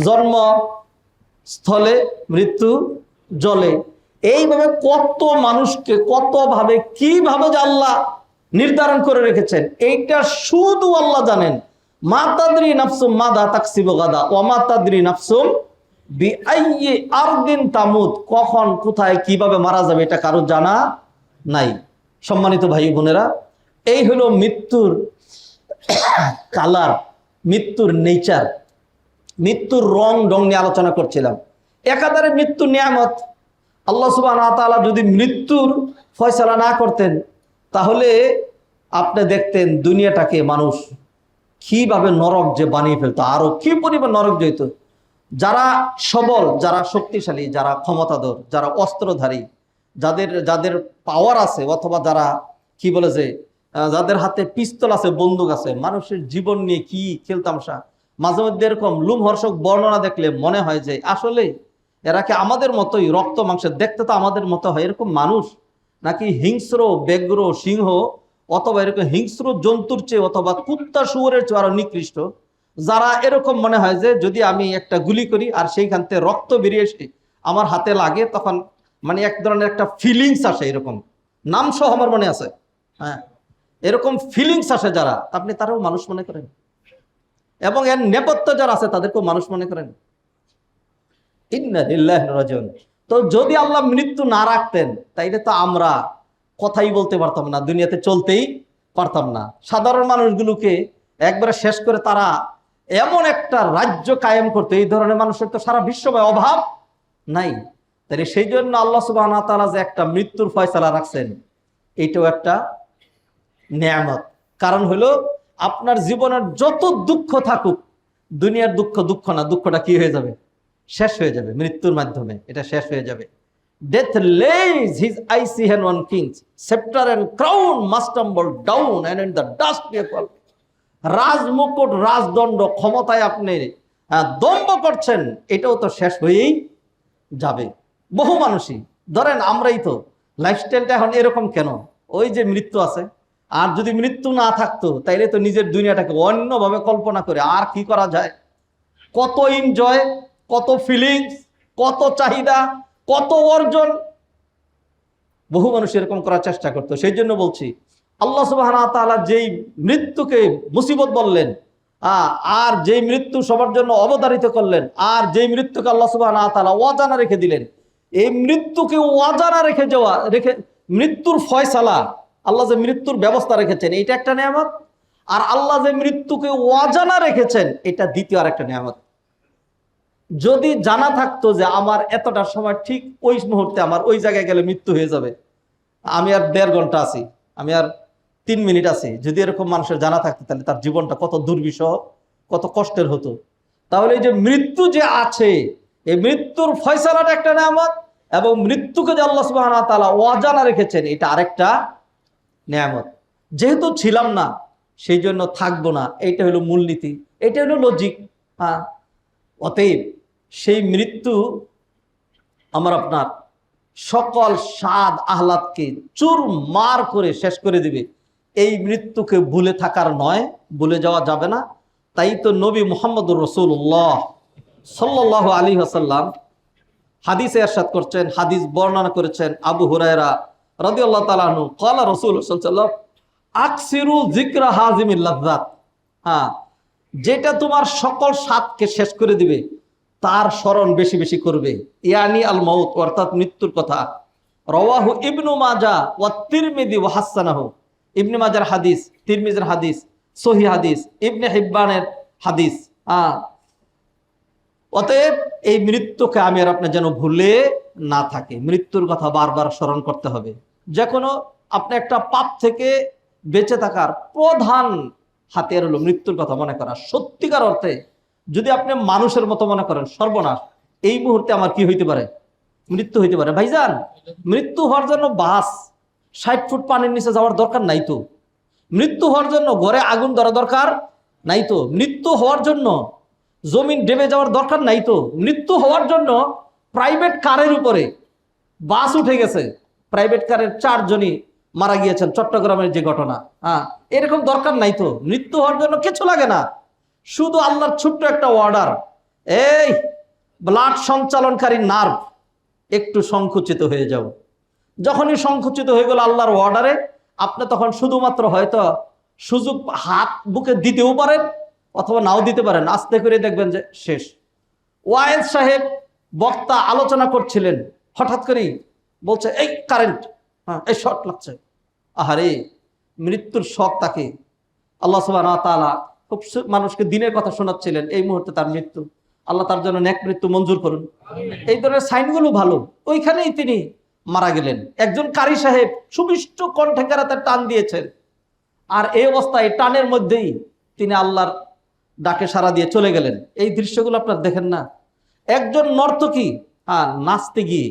জন্ম স্থলে, মৃত্যু জলে। এইভাবে কত মানুষকে কতভাবে কিভাবে যে আল্লাহ নির্ধারণ করে রেখেছেন, এইটা শুধু আল্লাহ জানেন। মা তাদরি নাফসুম মাযা তাকসিবু গাদা ওয়া মা তাদরি নাফসুম বিআইয়ি আরদিন তামুত, কখন কোথায় কিভাবে মারা যাবে এটা কারো জানা নাই। সম্মানিত ভাই বোনেরা, এই হলো মৃত্যুর কালার, মৃত্যুর নেচার, মৃত্যুর রং ঢং নিয়ে আলোচনা করছিলাম। একাধারে মৃত্যু নিয়ামত। আল্লাহ সুবহানাহু ওয়া তাআলা যদি মৃত্যুর ফয়সালা না করতেন, তাহলে আপনি দেখতেন দুনিয়াটাকে মানুষ কিভাবে নরক যে বানিয়ে ফেলতো, আরো কি পরিমাণ নরক যেত। যারা সবল, যারা শক্তিশালী, যারা ক্ষমতাধর, যারা অস্ত্রধারী, যাদের পাওয়ার আছে, অথবা যারা কি বলে যে যাদের হাতে পিস্তল আছে, বন্দুক আছে, মানুষের জীবন নিয়ে কি খেলতামশা। মাঝে মধ্যে এরকম লোমহর্ষক বর্ণনা দেখলে মনে হয় যে আসলে এরা কি আমাদের মতোই রক্ত মাংসের, দেখতে তো আমাদের মতো হয় এরকম মানুষ, নাকি হিংস্র ব্যগ্র সিংহ অথবা এরকম হিংস্র জন্তুর চেয়ে, অথবা কুত্তা শুয়োরের চেয়ে আরো নিকৃষ্ট। যারা এরকম মনে হয় যে যদি আমি একটা গুলি করি আর সেইখান থেকে রক্ত বেরিয়ে এসে আমার হাতে লাগে, তখন মানে এক ধরনের একটা ফিলিংস আসে, এরকম নাম সহ আমার মনে আছে। হ্যাঁ, এরকম ফিলিংস আসে যারা, আপনি তারাও মানুষ মনে করেন, এবং এর নেপথ্য যারা আছে তাদেরকেও মানুষ মনে করেন। ইন্না লিল্লাহি ওয়া ইন্না ইলাইহি রাজিউন। তো যদি আল্লাহ মৃত্যু না রাখতেন, তাইলে তো আমরা কথাই বলতে পারতাম না, দুনিয়াতে চলতেই পারতাম না। সাধারণ মানুষগুলোকে একবারে শেষ করে তারা এমন একটা রাজ্য কায়েম করতে, এই ধরনের মানুষের তো সারা বিশ্বময় অভাব নাই। তাহলে সেই জন্য আল্লাহ সুবহানাহু ওয়া তাআলা যে একটা মৃত্যুর ফয়সালা রাখছেন, এইটাও একটা নেয়ামত। কারণ হলো আপনার জীবনের যত দুঃখ থাকুক, দুনিয়ার দুঃখ দুঃখ না, দুঃখটা কি হয়ে যাবে, শেষ হয়ে যাবে মৃত্যুর মাধ্যমে, এটা শেষ হয়ে যাবে। Death lays his icy hand on kings, scepter and crown must tumble down, and in the dust they fall. রাজমুকুট, রাজদণ্ড, ক্ষমতায় আপনি দম্ভ করছেন, এটাও তো শেষ হয়েই যাবে। বহু মানুষই, ধরেন আমরাই তো লাইফস্টাইলটা এখন এরকম কেন, ওই যে মৃত্যু আছে। আর যদি মৃত্যু না থাকতো, তাইলে তো নিজের দুনিয়াটাকে অন্যভাবে কল্পনা করে আর কি করা যায়, কত এনজয়, কত ফিলিংস, কত চাহিদা, কত অর্জন। বহু মানুষ এরকম করার চেষ্টা করতো। সেই জন্য বলছি, আল্লাহ সুবহানাহু ওয়া তাআলা যেই মৃত্যুকে মুসিবত বললেন, আর যেই মৃত্যু সবার জন্য অবধারিত করলেন, আর যেই মৃত্যুকে আল্লাহ সুবহানাহু ওয়া তাআলা অজানা রেখে দিলেন, এই মৃত্যুকে অজানা রেখে মৃত্যুর ফয়সালা, আল্লাহ যে মৃত্যুর ব্যবস্থা রেখেছেন এটা একটা নিয়ামত, আর আল্লাহ যে মৃত্যুকে অজানা রেখেছেন এটা দ্বিতীয় আর একটা নিয়ামত। যদি জানা থাকতো যে আমার এতটার সময় ঠিক ওই মুহূর্তে আমার ওই জায়গায় গেলে মৃত্যু হয়ে যাবে, আমি আর 1.5 ঘন্টা আছি, আমি আর 3 মিনিট আছি, যদি এরকম মানুষের জানা থাকতো তাহলে তার জীবনটা কত দুর্বিষহ, কত কষ্টের হতো। তাহলে এই যে মৃত্যু যে আছে, এই মৃত্যুর ফয়সালাটা একটা নিয়ামত, এবং মৃত্যুকে যে আল্লাহ সুবহানাহু ওয়া তাআলা অজানা রেখেছেন এটা আরেকটা নিয়ামত। যেহেতু ছিলাম না সেই জন্য থাকবো না, এইটা হলো মূলনীতি, এটা হলো লজিক। অতএব সেই মৃত্যু আমার আপনার সকল স্বাদ আহ্লাদকে চুরমার করে শেষ করে দিবে। এই মৃত্যুকে ভুলে থাকার নয়, ভুলে যাওয়া যাবে না। তাই তো নবী মুহাম্মদুর রাসূলুল্লাহ সাল্লাল্লাহু আলাইহি ওয়াসাল্লাম হাদিসে ইরশাদ করছেন, হাদিস বর্ণনা করেছেন আবু হুরায়রা রাদিয়াল্লাহু তাআলা আনহু, ক্বালা রাসূলুল্লাহ সাল্লাল্লাহু আলাইহি ওয়াসাল্লাম আকসিরু যিকরা হাযিমিল লাযযাত, যেটা তোমার সকল স্বাদকে শেষ করে দিবে তার স্মরণ বেশি বেশি করবে। ইয়ানি আল মাউত, অর্থাৎ মৃত্যুর কথা। রাওয়াহু ইবনু মাজাহ ওয়া তিরমিজি ওয়া হাসানাহু, ইবনে মাজাহর হাদিস, তিরমিজির হাদিস, সহিহ হাদিস, ইবনে হিব্বানের হাদিস। অতএব এই মৃত্যুকে আমি আর আপনি যেন ভুলে না থাকি, মৃত্যুর কথা বারবার স্মরণ করতে হবে। যে কোনো আপনি একটা পাপ থেকে বেঁচে থাকার প্রধান হাতিয়ার হলো মৃত্যুর কথা মনে করা। সত্যিকার অর্থে যদি আপনি মানুষের মতো মনে করেন সর্বনাশ, এই মুহূর্তে আমার কি হইতে পারে, মৃত্যু হইতে পারে। ভাইজান, মৃত্যু হওয়ার জন্য বাস 60 ফুট পানির নিচে যাওয়ার দরকার নাই তো। মৃত্যু হওয়ার জন্য ঘরে আগুন ধরা দরকার নাই তো। মৃত্যু হওয়ার জন্য জমিন ডেবে যাওয়ার দরকার নাই তো। মৃত্যু হওয়ার জন্য প্রাইভেট কারের উপরে বাস উঠে গেছে, প্রাইভেট কারের 4 জনই মারা গিয়েছেন চট্টগ্রামের যে ঘটনা, এরকম দরকার নাই তো। মৃত্যু হওয়ার জন্য কিছু লাগে না, শুধু আল্লাহর ছোট্ট একটা অর্ডার, এই ব্লাড সঞ্চালনকারী নার্ভ একটু সংকুচিত হয়ে যাও। যখনই সংকুচিত হয়ে গেল আল্লাহর অর্ডারে, আপনি তখন শুধুমাত্র হয়তো সুযোগ হাত বুকে দিতেও পারেন অথবা নাও দিতে পারেন, আস্তে করে দেখবেন যে শেষ। ওয়াইজ সাহেব বক্তা আলোচনা করছিলেন, হঠাৎ করেই বলছে এই কারেন্ট, এই শর্ট লাগছে। আহারে, মৃত্যুর শক তাকে। আল্লাহ সুবহানাহু ওয়া তাআলা খুব মানুষকে দিনের কথা শোনাচ্ছিলেন, এই মুহূর্তে তার মৃত্যু। আল্লাহ তার জন্য নেক মৃত্যু মঞ্জুর করুন। এই ধরনের সাইনগুলো ভালো। ওইখানেই তিনি মারা গেলেন। একজন কারি সাহেব সুমিষ্ট কণ্ঠে কেরাতে টান দিয়েছেন, আর এই অবস্থায় টানের মধ্যেই তিনি আল্লাহর ডাকে সাড়া দিয়ে চলে গেলেন। এই দৃশ্যগুলো আপনার দেখেন না? একজন নর্তকী নাচতে গিয়ে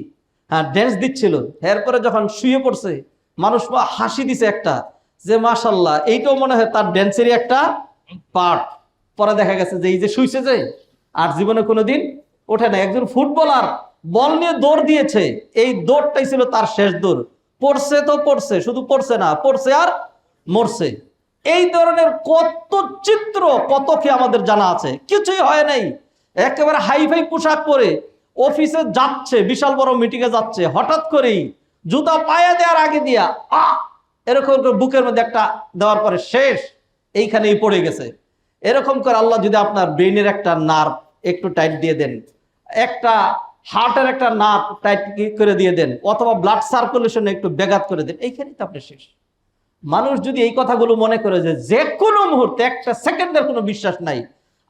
ড্যান্স দিচ্ছিল, এরপরে যখন শুয়ে পড়ছে মানুষ হাসি দিছে একটা, যে মাশাল্লাহ, এইটাও মনে হয় তার ড্যান্সেরই একটা পার্ট। পরে দেখা গেছে যে এই যে শুইছে যে আর জীবনে কোনোদিন ওঠে না। একজন ফুটবলার বল নিয়ে দৌড় দিয়েছে, এই দৌড়টাই ছিল তার শেষ দৌড়। পড়ছে তো পড়ছে, শুধু পড়ছে না, পড়ছে আর মরছে। এই ধরনের কত চিত্র, কত কি আমাদের জানা আছে। কিছুই হয় নাই, একেবারে হাইফাই পোশাক পরে অফিসে যাচ্ছে, বিশাল বড় মিটিংয়ে যাচ্ছে, হঠাৎ করেই জুতা পায়ে দেওয়ার আগে দিয়া এরকম বুকের মধ্যে একটা দেওয়ার পরে শেষ, এইখানেই পড়ে গেছে। এরকম করে আল্লাহ যদি আপনার ব্রেইনের একটা নার্ভ একটু টাইট দিয়ে দেন, একটা হার্টের একটা নার্ভ টাইট করে দিয়ে দেন, অথবা ব্লাড সার্কুলেশনে একটু ব্যাঘাত করে দেন, এইখানেই তো আপনি শেষ। মানুষ যদি এই কথাগুলো মনে করে যে কোনো মুহূর্তে, একটা সেকেন্ডের কোনো বিশ্বাস নাই,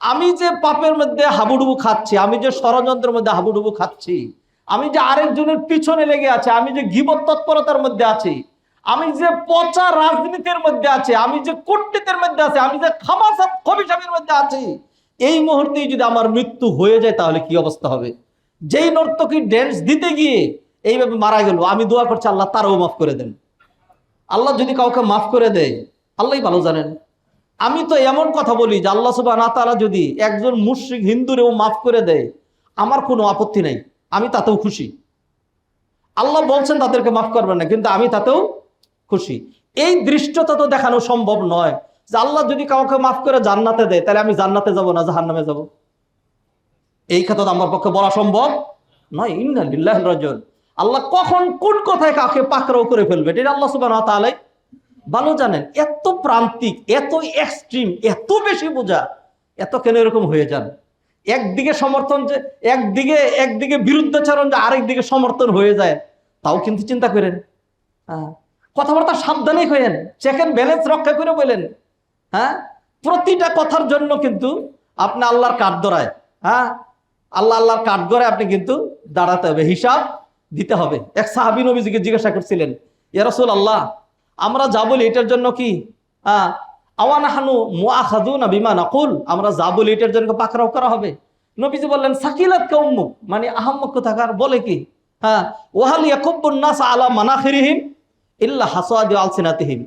আমি যে পাপের মধ্যে হাবুডুবু খাচ্ছি, আমি যে ষড়যন্ত্রের মধ্যে হাবুডুবু খাচ্ছি, আমি যে আরেকজনের পিছনে লেগে আছি, আমি যে গীবত তৎপরতার মধ্যে আছি, আমি যে পচা রাজনীতির মধ্যে আছি, আমি যে কূটনীতির মধ্যে আছি, আমি যে খবিসাবির মধ্যে আছি, এই মুহূর্তেই যদি আমার মৃত্যু হয়ে যায় তাহলে কি অবস্থা হবে? যেই নর্তকী ড্যান্স দিতে গিয়ে এইভাবে মারা গেল, আমি দোয়া করছি আল্লাহ তারও মাফ করে দেন। আল্লাহ যদি কাউকে মাফ করে দেয়, আল্লাহই ভালো জানেন। আমি তো এমন কথা বলি যে আল্লাহ সুবহানাহু ওয়া তাআলা যদি একজন মুশরিক হিন্দুরেও মাফ করে দেয়, আমার কোনো আপত্তি নাই, আমি তাতেও খুশি। আল্লাহ বলছেন তাদেরকে মাফ করবেন না, কিন্তু আমি তাতেও খুশি। এই দৃষ্টতা তো দেখানো সম্ভব নয় যে আল্লাহ যদি কাউকে মাফ করে জান্নাতে দেয়, তাহলে আমি জান্নাতে যাব না জাহান্নামে যাব। এই কথা তো আমার পক্ষে বলা সম্ভব নয়। ইন্না লিল্লাহি ওয়া ইন্না ইলাইহি রাজিউন। আল্লাহ কখন কোন কথায় কাকে পাকড়াও করে ফেলবে এটা আল্লাহ সুবহানাহু ওয়া তাআলা ভালো জানেন। এত প্রান্তিক, এত এক্সট্রিম, এত বেশি বোঝা, এত কেন এরকম হয়ে যান? একদিকে সমর্থন, যে একদিকে বিরুদ্ধাচরণ, যে আরেকদিকে সমর্থন হয়ে যায়, তাও কিন্তু চিন্তা করেন। হ্যাঁ, কথাবার্তা সাবধানে করেন, চেক এন্ড ব্যালেন্স রক্ষা করে বলেন। হ্যাঁ, প্রতিটা কথার জন্য কিন্তু আপনি আল্লাহর কাঠগড়ায়, হ্যাঁ, আল্লাহর কাঠগড়ায় আপনি কিন্তু দাঁড়াতে হবে, হিসাব দিতে হবে। এক সাহাবী নবীজিকে জিজ্ঞাসা করছিলেন, ইয়া রাসূলুল্লাহ, আমরা যা বলি এটার জন্য কি আওয়ানাহানু মুআখাযুনা বিমা নাকুল, আমরা যা বলি এটার জন্য পাকড়াও করা হবে? নবীজি বললেন, সাকিলাত কাউমুক, মানে আহাম্মক থাকার বলে কি? হ্যাঁ, ওয়াহাল ইয়াকুব্বুন নাস আলা মানাখিরিহিম ইল্লা হাসাদি আলসিনাতিহিম,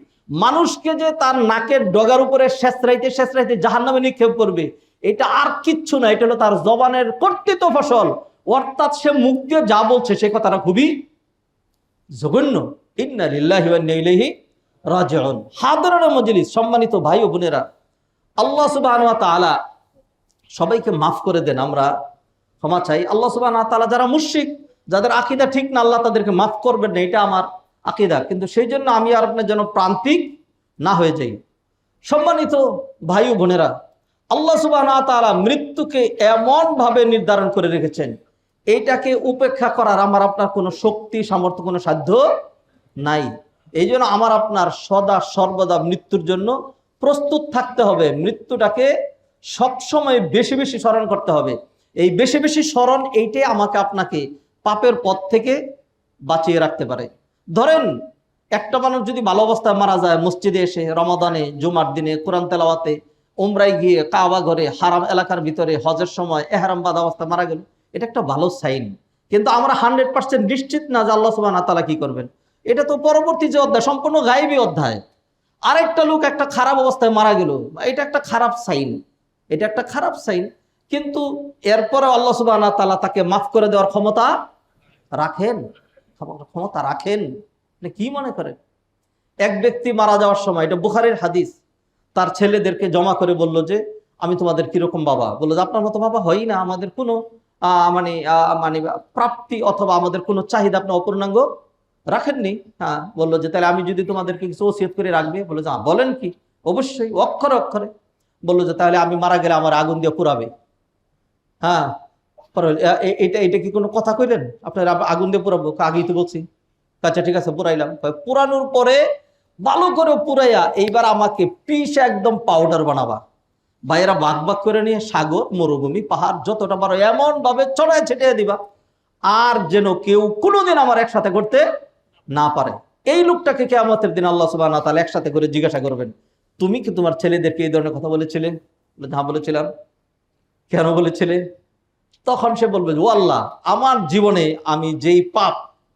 মানুষকে যে তার নাকের ডগার উপরে শেষরাইতে জাহান্নামে নিক্ষেপ করবে, এটা আর কিচ্ছু না, এটা হলো তার জবানের কর্তৃত্ব ফসল। অর্থাৎ সে মুখ দিয়ে যা বলছে সে কথাটা খুবই জঘন্য। ইন্না লিল্লাহি ওয়া ইন্না ইলাইহি রাজিউন। হাদরার মজলিস, সম্মানিত ভাই ও বোনেরা, আল্লাহ সুবহানাহু ওয়া তাআলা সবাইকে মাফ করে দেন, আমরা ক্ষমা চাই। আল্লাহ সুবহানাহু ওয়া তাআলা যারা মুশরিক, যাদের আকীদা ঠিক না, আল্লাহ তাদেরকে মাফ করবেন না, এটা আমার আকীদা। কিন্তু সেই জন্য আমি আর আপনার যেন প্রান্তিক না হয়ে যাই। সম্মানিত ভাই ও বোনেরা, আল্লাহ সুবহানাহু ওয়া তাআলা মৃত্যুকে এমন ভাবে নির্ধারণ করে রেখেছেন, এইটাকে উপেক্ষা করার আমার আপনার কোনো শক্তি, সামর্থ্য, কোনো সাধ্য নাই। এই জন্য আমার আপনার সদা সর্বদা মৃত্যুর জন্য প্রস্তুত থাকতে হবে। মৃত্যুটাকে সবসময় বেশি বেশি স্মরণ করতে হবে। এই বেশি বেশি স্মরণ, এইটাই আমাকে আপনাকে পাপের পথ থেকে বাঁচিয়ে রাখতে পারে। ধরেন একটা মানুষ যদি ভালো অবস্থায় মারা যায়, মসজিদে এসে, রমাদানে, জুমার দিনে, কোরআন তেলাওয়াতে, উমরায় গিয়ে, কাবা ঘরে, হারাম এলাকার ভিতরে, হজের সময় এহরাম বাঁধা অবস্থায় মারা গেল, এটা একটা ভালো সাইন। কিন্তু আমরা 100% নিশ্চিত না যে আল্লাহ সুবহানাহু ওয়া তাআলা কি করবেন। এটা তো পরবর্তী যে অধ্যায়, সম্পূর্ণ গায়েবী অধ্যায়। আরেকটা লোক একটা খারাপ অবস্থায় মারা গেল, এটা একটা খারাপ সাইন, এটা একটা খারাপ সাইন। কিন্তু এরপরে আল্লাহ সুবহানাহু ওয়া তাআলা তাকে মাফ করে দেওয়ার ক্ষমতা রাখেন, ক্ষমতা রাখেন। কি মনে করেন? এক ব্যক্তি মারা যাওয়ার সময়, এটা বুখারীর হাদিস, তার ছেলেদেরকে জমা করে বলল যে, আমি তোমাদের কিরকম বাবা? বললো যে, আপনার মতো বাবা হই না, আমাদের কোনো মানে প্রাপ্তি অথবা আমাদের কোনো চাহিদা আপনি অপূর্ণাঙ্গ রাখেননি। হ্যাঁ, বললো যে, তাহলে আমি যদি তোমাদেরকে কিছু ওসিয়ত করে রাখবে? বললো যে, বলেন কি? অবশ্যই, অক্ষরে অক্ষরে। বললো যে, তাহলে আমি মারা গেলে আমার আগুন দিয়ে পুরাবে। হ্যাঁ, এটা কি কোনো কথা কইলেন? আপনার আগুন দিয়ে পুরাবো? আগেই তো বলছি। আচ্ছা ঠিক আছে, পুরাইলাম। পুরানোর পরে ভালো করে পুরাইয়া এইবার আমাকে পিস একদম পাউডার বানাবা। ভাইয়েরা ভাগ ভাগ করে নিয়ে সাগর, মরুভূমি, পাহাড় যতটা পারো এমন ভাবে ছড়ায় ছিটিয়ে দিবা, আর যেন কেউ কোনোদিন আমার একসাথে করতে না পারে। এই লোকটাকে কিয়ামতের দিন আল্লাহ সুবহানাহু ওয়া তাআলা একসাথে করে জিজ্ঞাসা করবেন, তুমি কি তোমার ছেলেদেরকে এই ধরনের কথা বলেছিলে? হ্যাঁ বলেছিলাম। কেন বলেছিলে? তখন সে বলবে, ও আল্লাহ, আমার জীবনে আমি যেই পাপ,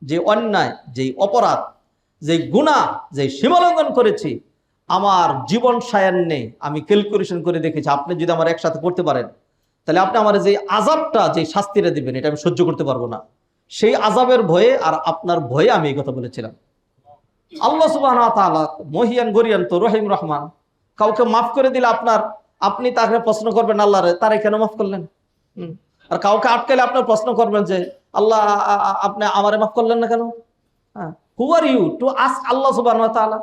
যে অন্যায়, যেই অপরাধ, যেই গুনাহ, যেই সীমালঙ্ঘন করেছি, আমার জীবন সায়ান্নে আমি ক্যালকুলেশন করে দেখেছি, আপনি যদি আমার একসাথে করতে পারেন, তাহলে আপনি আমার যে আযাবটা, যে শাস্তিটা দিবেন, এটা আমি সহ্য করতে পারবো না। সেই আযাবের ভয়ে আর আপনার ভয়ে আমি এই কথা বলেছিলাম। আল্লাহ সুবহানাহু ওয়া তাআলা মহিয়ান গরিয়ান তো রহিম রহমান, কাউকে মাফ করে দিলে আপনি তাকে প্রশ্ন করবেন, আল্লাহরে তারে কেন মাফ করলেন? আর কাউকে আটকালে আপনার প্রশ্ন করবেন যে, আল্লাহ আপনি আমারে মাফ করলেন না কেন? হু আর ইউ টু আস্ক আল্লাহ সুবহানাহু ওয়া তাআলা?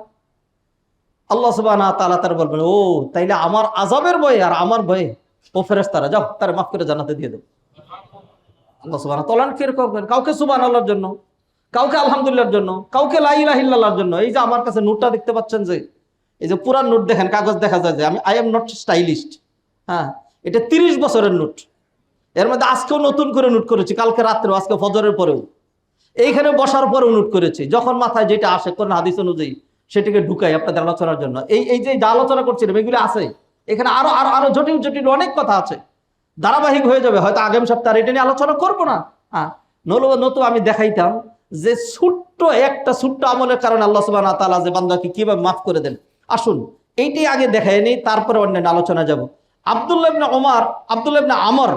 আল্লাহ সুবহানাহু ওয়া তাআলা তার বলবেন, ও তাইলে আমার আযাবের ভয়ে আর আমার ভয়ে, ও ফেরেশতারা যাও তারে মাফ করে জান্নাতে দিয়ে দাও। আল্লাহ সুবহানাহু ওয়া তাআলা কি করবেন? কাউকে সুবহানাল্লাহর জন্য, কাউকে আলহামদুলিল্লাহর জন্য, কাউকে লা ইলাহা ইল্লাল্লাহর জন্য। এই যে আমার কাছে নোটটা দেখতে পাচ্ছেন, যে এই যে পুরান নোট দেখেন, কাগজ দেখা যায় যে আই এম নট স্টাইলিস্ট। হ্যাঁ, এটা 30 বছরের নোট। এর মধ্যে আজকেও নতুন করে নোট করেছি, কালকে রাত্রেও, আজকে ফজরের পরেও, এইখানে বসার পরেও নোট করেছি। যখন মাথায় যেটা আসে কোন হাদিস অনুযায়ী সেটাকে ঢুকাই আপনাদের আলোচনার জন্য। এই যে আলোচনা করছিলাম, এগুলো আছে এখানে। আরো জটিল জটিল অনেক কথা আছে, ধারাবাহিক হয়ে যাবে। হয়তো আগামী সপ্তাহে এটা নিয়ে আলোচনা করবো না। হ্যাঁ, নতুন আমি দেখাইতাম যে ছোট্ট আমলের কারণে আল্লাহ সুবহানাহু ওয়া তাআলা যে বান্দাকে কিভাবে মাফ করে দেন। আসুন এইটাই আগে দেখাই নেই, তারপরে অন্যান্য আলোচনা যাব। আব্দুল্লাহ ইবনে আমর,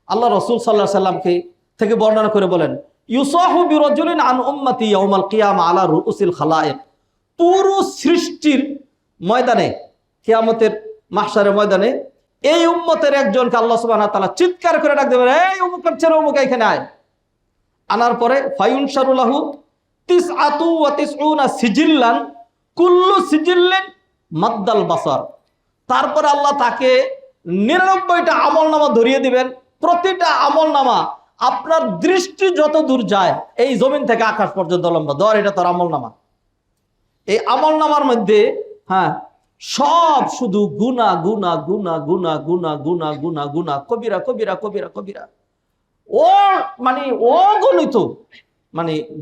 আল্লাহ রাসূল সাল্লাল্লাহু আলাইহি সাল্লামকে থেকে বর্ণনা করে বলেন, ইউসাহু বিরাজুলিন আন উম্মতি ইয়াউমাল কিয়ামা আলা রুউসিল খালায়েক। পুরো সৃষ্টির ময়দানে, কিয়ামতের মাহশারের ময়দানে এই উম্মতের একজনকে আল্লাহ সুবহানাহু ওয়া তাআলা চিৎকার করে ডাক দেবেন, এই অমুকের ছেলে অমুক এখানে আয়। আনার পরে ফায়ুনশারুলাহু তিসআতু ওয়া তিসউনা সিজিল্লান কুল্লু সিজিল্লিন মাদ্দাল বাসার। তারপরে আল্লাহ তাকে 99টা আমলনামা ধরিয়ে দিবেন। প্রতিটা আমলনামা আপনার দৃষ্টি যত দূর যায়, এই জমিন থেকে আকাশ পর্যন্ত লম্বা, ধর এটা তোর আমলনামা। এই আমলনামার মধ্যে সব শুধু গুনাহ গুনাহ গুনাহ গুনাহ গুনাহ গুনাহ গুনাহ গুনাহ, কবিরা কবিরা কবিরা কবিরা, ও মানে অগণিত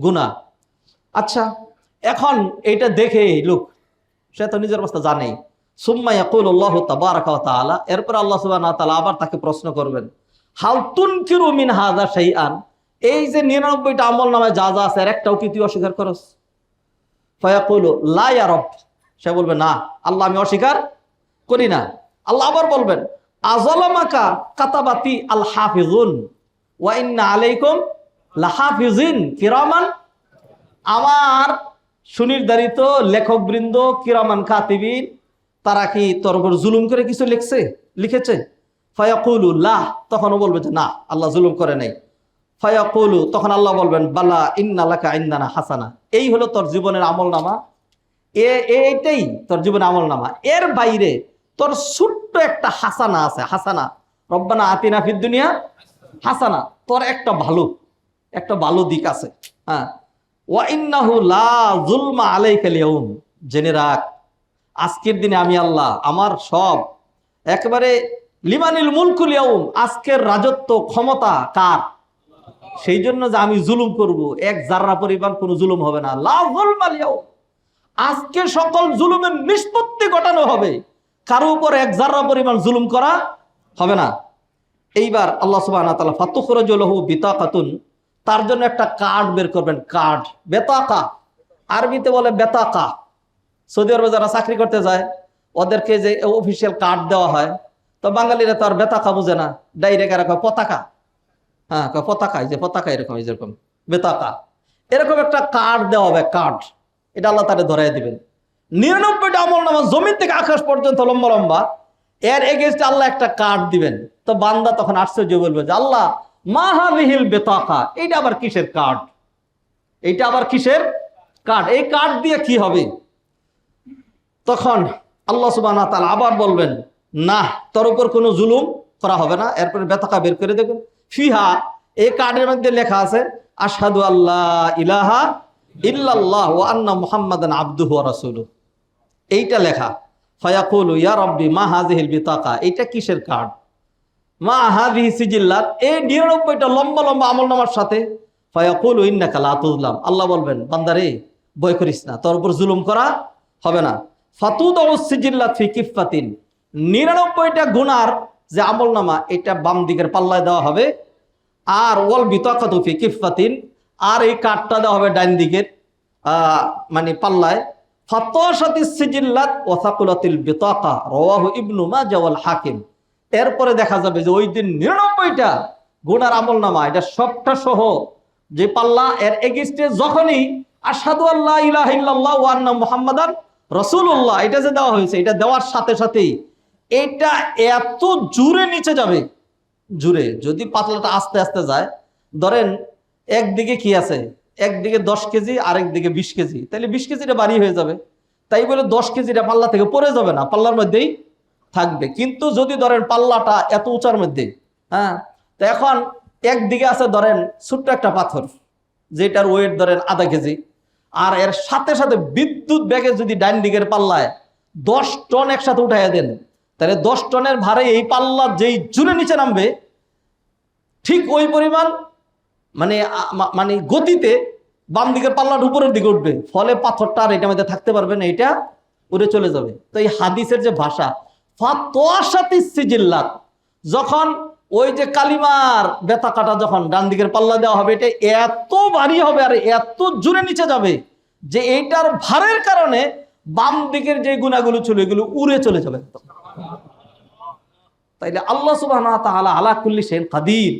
গুনাহ। আচ্ছা, এখন এইটা দেখে লোক, সে তো নিজের অবস্থা জানেই। সুম্মা ইয়াকুলুল্লাহু তাবারাকা ওয়া তাআলা, এরপর আল্লাহ সুবহানাহু ওয়া তাআলা আবার তাকে প্রশ্ন করবেন, হাল তুনকিরু মিন হাযা শাইআন, এই যে 99টা আমলনামায় যা যা আছে এর একটাও কি তুই অস্বীকার করস? ফায়াকুলু লা ইয়া রব, সে বলবে না আল্লাহ, আমি অস্বীকার করি না। আল্লাহ আবার বলবেন, আযালামাকা কাতাবাতি আল হাফিজুন ওয়া ইন্না আলাইকুম লাহাফিজিন কিরামান, আমার সুনির্ধারিত লেখকবৃন্দ কিরামান কাতিবিন, তারা কি তোর উপর জুলুম করে কিছু লিখেছে? ফায়াকুলু লা, তখনও বলবে যে না আল্লাহ জুলুম করে নাই। ফায়াকুলু, তখন আল্লাহ বলবেন, বালা ইন্না লাকা ইনদানা হাসানা, এই হলো তোর জীবনের আমলনামা, এইটাই তোর জীবনের আমলনামা। এর বাইরে তোর ছোট্ট একটা হাসানা আছে, হাসানা রব্বানা আতিনা ফিদ দুনিয়া হাসানা, তোর একটা ভালো দিক আছে। ওয়া ইন্নাহু লা যুলমা আলাইকাল ইয়াউম, জেনে রাখ আজকের দিনে আমি আল্লাহ, আমার সব একেবারে লিমানিল মুলকুল ইয়াউম, আজকের রাজত্ব ক্ষমতা কার? সেই জন্য যে আমি জুলুম করব, এক জাররা পরিমাণ কোনো জুলুম হবে না। লা যুলমাল ইয়াউম, আজকে সকল জুলুমের নিষ্পত্তি ঘটানো হবে, কারো উপর এক জাররা পরিমাণ জুলুম করা হবে না। এইবার আল্লাহ সুবহানাহু ওয়া তাআলা ফাতুখরাজু লাহু বিতাকাতুন, তার জন্য একটা কার্ড বের করবেন, কার্ড, বেতাকা, আরবিতে বলে বেতাকা। সৌদি আরবে যারা চাকরি করতে যায় ওদেরকে যে অফিসিয়াল কার্ড দেওয়া হয়, তো বাঙালিরা তো আর বেতাকা বুঝে না, ডাইরেক্ট এরা কয় পতাকা। পতাকা, এই যে পতাকা, এরকম যেরকম বেতাকা, এরকম একটা কার্ড দেওয়া হবে, কার্ড। এটা আল্লাহ তারে ধরাই দিবেন। 99টা আমলনামা জমিন থেকে আকাশ পর্যন্ত লম্বা লম্বা, এর এগেইনস্টে আল্লাহ একটা কার্ড দিবেন। তো বান্দা তখন আশ্চর্য বলবে যে আল্লাহ মা হাযিহিল বেতাকা, এইটা আবার কিসের কার্ড? এইটা আবার কিসের কার্ড? এই কার্ড দিয়ে কি হবে? তখন আল্লাহ সুবহানাহু ওয়া তাআলা আবার বলবেন, না তোর উপর কোনো জুলুম করা হবে না। এরপরে বেতাকা বের করে দেবেন, ফিহা, এই কার্ডের মধ্যে লেখা আছে আশহাদু আল্লাহ ইলাহা ইল্লাল্লাহ ওয়া আন্না মুহাম্মাদান আবদুহু ওয়া রাসূলুহু, এইটা লেখা। ফায়াকুলু ইয়া রাব্বি মা হাযিহিল বিতাকা, এইটা কিসের কার্ড? মা হাযিহি সিজিল্লাত, এই 99টা লম্বা লম্বা আমলনামার সাথে। ফায়াকুলু ইন্নাকা লা তুযলাম, আল্লাহ বলবেন বান্দারে ভয় করিস না, তোর উপর জুলুম করা হবে না। ফাতুদাউ সিজিল্লাত ফি কিফাতিন, 99টা গুনার যে আমলনামা এটা বাম দিকের পাল্লায় দেওয়া হবে, আর ওয়াল বিতাকাতু ফি কিফাতিন, আর এই কার্ডটা দেওয়া হবে ডান দিকের পাল্লায়। ফাতাশাতিস সিজিল্লাত ওয়া সাকুলাতিল বিতাকা, রাওয়াহু ইবনু মাজাহ ওয়াল হাকিম। এরপরে দেখা যাবে যে ওই দিন 99টা গুনার আমলনামা, এটা সবটা সহ যে পাল্লা, এর এগেইনস্টে যখনই আশহাদু আল্লা ইলাহা ইল্লাল্লাহ ওয়া আন্না মুহাম্মাদান রাসূলুল্লাহ এটা যে দেওয়া হয়েছে, এটা দেওয়ার সাথে সাথেই এটা এত জোরে নিচে যাবে, জুড়ে যদি পাতলাটা আস্তে আস্তে যায়, ধরেন একদিকে কি আছে, একদিকে 10 কেজি আরেক দিকে 20 কেজি, তাহলে 20 কেজিটা বাড়ি হয়ে যাবে। তাই বলে 10 কেজিটা পাল্লা থেকে পড়ে যাবে না, পাল্লার মধ্যেই থাকবে। কিন্তু যদি ধরেন পাল্লাটা এত উঁচার মধ্যে, তো এখন একদিকে আছে ধরেন ছোট্ট একটা পাথর, যেটার ওয়েট ধরেন আধা কেজি, আর এর সাথে সাথে বিদ্যুৎ ব্যাগে যদি ডান দিকের পাল্লায় 10 টন একসাথে উঠাইয়া দেন, তাহলে 10 টনের ভারে এই পাল্লা যেই জুড়ে নিচে নামবে, ঠিক ওই পরিমাণ গতিতে বাম দিকের পাল্লাটা উপরের দিকে উঠবে, ফলে পাথরটা আর এটার মধ্যে থাকতে পারবে না, এটা উড়ে চলে যাবে। তো এই হাদিসের যে ভাষা, ফাতাশাতিস সিজিল্লাত, যখন ওই যে কালিমার বেতাকাটা যখন ডান দিকের পাল্লা দেওয়া হবে, এটা এত ভারী হবে আর এত জোরে নিচে যাবে যে এইটার ভারের কারণে বাম দিকের যে গুনাহগুলো ছিল এগুলো উড়ে চলে যাবে। তাইলে আল্লাহ সুবহানাহু ওয়া তাআলা আলা কুল্লি শাইইন কাদির,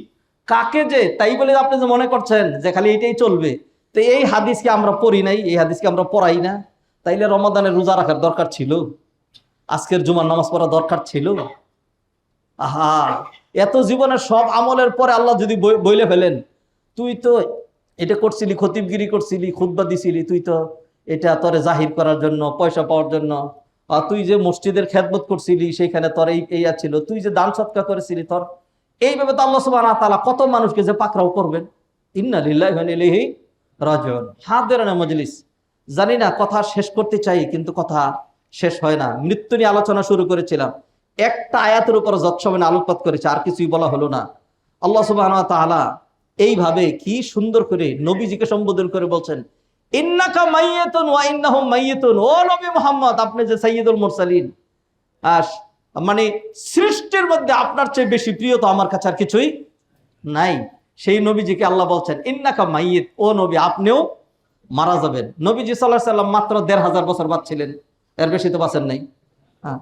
কাকে যে তাই বলে আপনি যে মনে করছেন যে খালি এটাই চলবে, তো এই হাদিসকে আমরা পড়ি নাই, এই হাদিসকে আমরা পড়াই না, তাইলে রমাদানের রোজা রাখার দরকার ছিল, আজকের জুমার নামাজ পড়া দরকার ছিল। আহা, এত জীবনের সব আমলের পরে আল্লাহ যদি বইলে ফেলেন তুই তো এটা করছিলি, খতিবগিরি করছিলি, খুতবা দিছিলি, তুই তো এটা তোরে জাহির করার জন্য, পয়সা পাওয়ার জন্য। আর তুই যে মসজিদের খেদমত করছিলি সেখানে তোর এই ছিল, তুই যে দান সৎকার করেছিলি তোর, এইভাবে তো আল্লাহ সুবহানাহু ওয়া তাআলা কত মানুষকে যে পাকড়াও করবেন। ইন্না লিল্লাহি ওয়া ইন্না ইলাইহি রাজিউন। হাদিরানে মজলিস, জানি না কথা শেষ করতে চাই কিন্তু কথা শেষ হয় না। মৃত্যু নিয়ে আলোচনা শুরু করেছিলাম, একটা আয়াতের উপর যৎসমানে আলোকপাত করেছে, আর কিছুই বলা হলো না। আল্লাহ সুবহানাহু ওয়া তাআলা এইভাবে কি সুন্দর করে নবীজিকে সম্বোধন করে বলছেন, ইন্নাকা মাইয়াতুন ওয়া ইন্নাহুম মাইয়াতুন। ও নবী মুহাম্মদ, আপনি যে সাইয়্যিদুল মুরসালিন, মানে সৃষ্টির মধ্যে আপনার চেয়ে বেশি প্রিয় তো আমার কাছে আর কিছুই নাই। সেই নবীজিকে আল্লাহ বলছেন ইন্নাকা মাইয়িত, ও নবী আপনিও মারা যাবেন। নবীজি সাল্লাল্লাহু আলাইহি সাল্লাম মাত্র ১৫০০ বছর বাঁচছিলেন, এর বেশি তো বাঁচেন নাই। হ্যাঁ,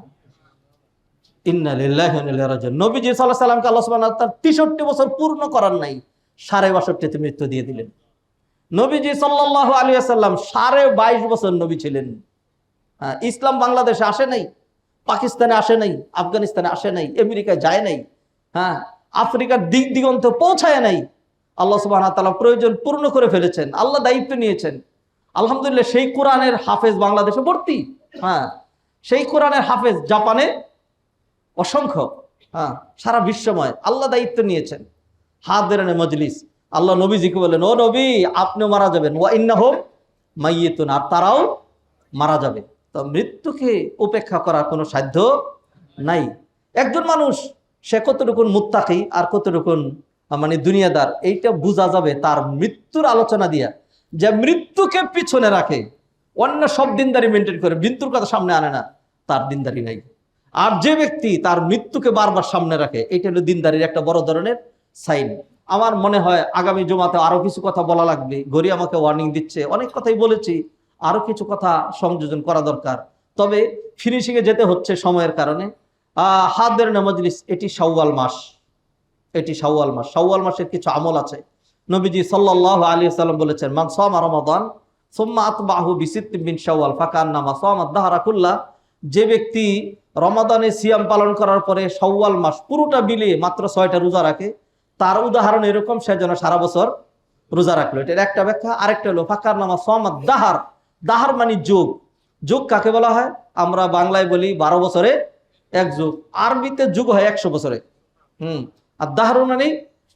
ইন্না লিল্লাহি ওয়া ইন্না ইলাইহি রাজিউন। নবীজি সাল্লাল্লাহু আলাইহি সাল্লামকে আল্লাহ সুবহানাহু ওয়া তাআলা ৬৩ বছর পূর্ণ করার নাই, ৬২তে মৃত্যু দিয়ে দিলেন। নবীজি সাল্লাল্লাহু আলাইহি ওয়াসাল্লাম 22.৫ বছর নবী ছিলেন। ইসলাম বাংলাদেশে আসে নাই, পাকিস্তানে আসে নাই, আফগানিস্তানে আসে নাই, আমেরিকায় যায় নাই, হ্যাঁ, আফ্রিকার দিক দিগন্তে পৌঁছায় নাই। আল্লাহ সুবহানাহু ওয়া তাআলা প্রয়োজন পূর্ণ করে ফেলেছেন, আল্লাহ দায়িত্ব নিয়েছেন। আলহামদুলিল্লাহ, সেই কোরআনের হাফেজ বাংলাদেশে ভর্তি। হ্যাঁ, সেই কোরআনের হাফেজ জাপানে অসংখ্য। হ্যাঁ, সারা বিশ্বময় আল্লাহ দায়িত্ব নিয়েছেন। হাদিরানে মজলিস, আল্লাহ নবীজিকে বলেন, ও নবী আপনিও মারা যাবেন, ওয়া ইন্নাহুম মাইয়িতুন, আর তারাও মারা যাবে। তো মৃত্যুকে উপেক্ষা করার কোনো সাধ্য নাই। একজন মানুষ সে কতটুকুন মুত্তাকি আর কতটুকুন মানে দুনিয়াদার, এইটা বোঝা যাবে তার মৃত্যুর আলোচনা দিয়া। যে মৃত্যুকে পিছনে রাখে, অন্য সব দিনদারি মেনটেন করে, মৃত্যুর কথা সামনে আনে না, তার দিনদারি নাই। আর যে ব্যক্তি তার মৃত্যুকে বারবার সামনে রাখে, এটা হলো দিনদারির একটা বড় ধরনের সাইন। আমার মনে হয় আগামী জুমাতে আরো কিছু কথা বলা লাগবে। গড়ি আমাকে ওয়ার্নিং দিচ্ছে, অনেক কথাই বলেছি, আরো কিছু কথা সংযোজন করা দরকার। তবে ফিনিশিং এ যেতে হচ্ছে সময়ের কারণে। হাদিরানে মজলিস, এটি শাওয়াল মাস, এটি শাওয়াল মাস। শাওয়াল মাসের কিছু আমল আছে। নবীজি সাল্লাল্লাহু আলাইহি ওয়াসাল্লাম বলেছেন, মান সামা রমাদান সুম্মা আতবাহু বিসিত্তিন মিন শাওয়াল ফাকান্নামা সামা দাহরা কুল্লা। যে ব্যক্তি রমাদানে সিয়াম পালন করার পরে শাওয়াল মাস পুরোটা মিলিয়ে মাত্র 6টা রোজা রাখে, তার উদাহরণ এরকম সে যেন সারা বছর রোজা রাখলো। এটার একটা ব্যাখ্যা। আরেকটা হলো ফাকান্নামা সামা দাহার। দাহার মানে যুগ। যুগ কাকে বলা হয়? আমরা বাংলায় বলি 12 বছরে এক যুগ, আরবিতে যুগ হয় 100 বছরে। আর দাহরু মানে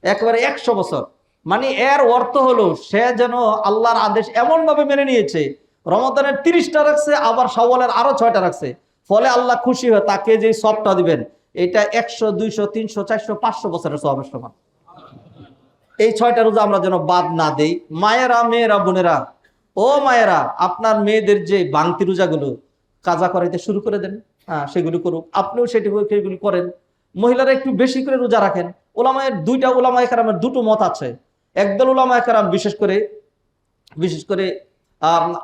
একেবারে 100 বছর। মানে এর অর্থ হলো সে যেন আল্লাহর আদেশ এমন ভাবে মেনে নিয়েছে, রমাদানের 30টা রাখছে, আবার শাওয়ালের আরো 6টা রাখছে, ফলে আল্লাহ খুশি হয়ে তাকে যে সবটা দিবেন, এটা 100, 200, 300, 400, 500 বছরের সওয়াবের সমান। এই 6টা রোজা আমরা যেন বাদ না দেই। মায়েরা, মেয়েরা, বোনেরা, ও মায়েরা, আপনার মেয়েদের যে বাংতি রোজাগুলো কাজা করাইতে শুরু করে দেন। হ্যাঁ, সেগুলি করুক, আপনিও সেগুলি করেন। মহিলারা একটু বেশি করে রোজা রাখেন। ওলামায়ের ওলামায়ে কেরামের দুটো মত আছে। একদল ওলামায়ে কেরাম বিশেষ করে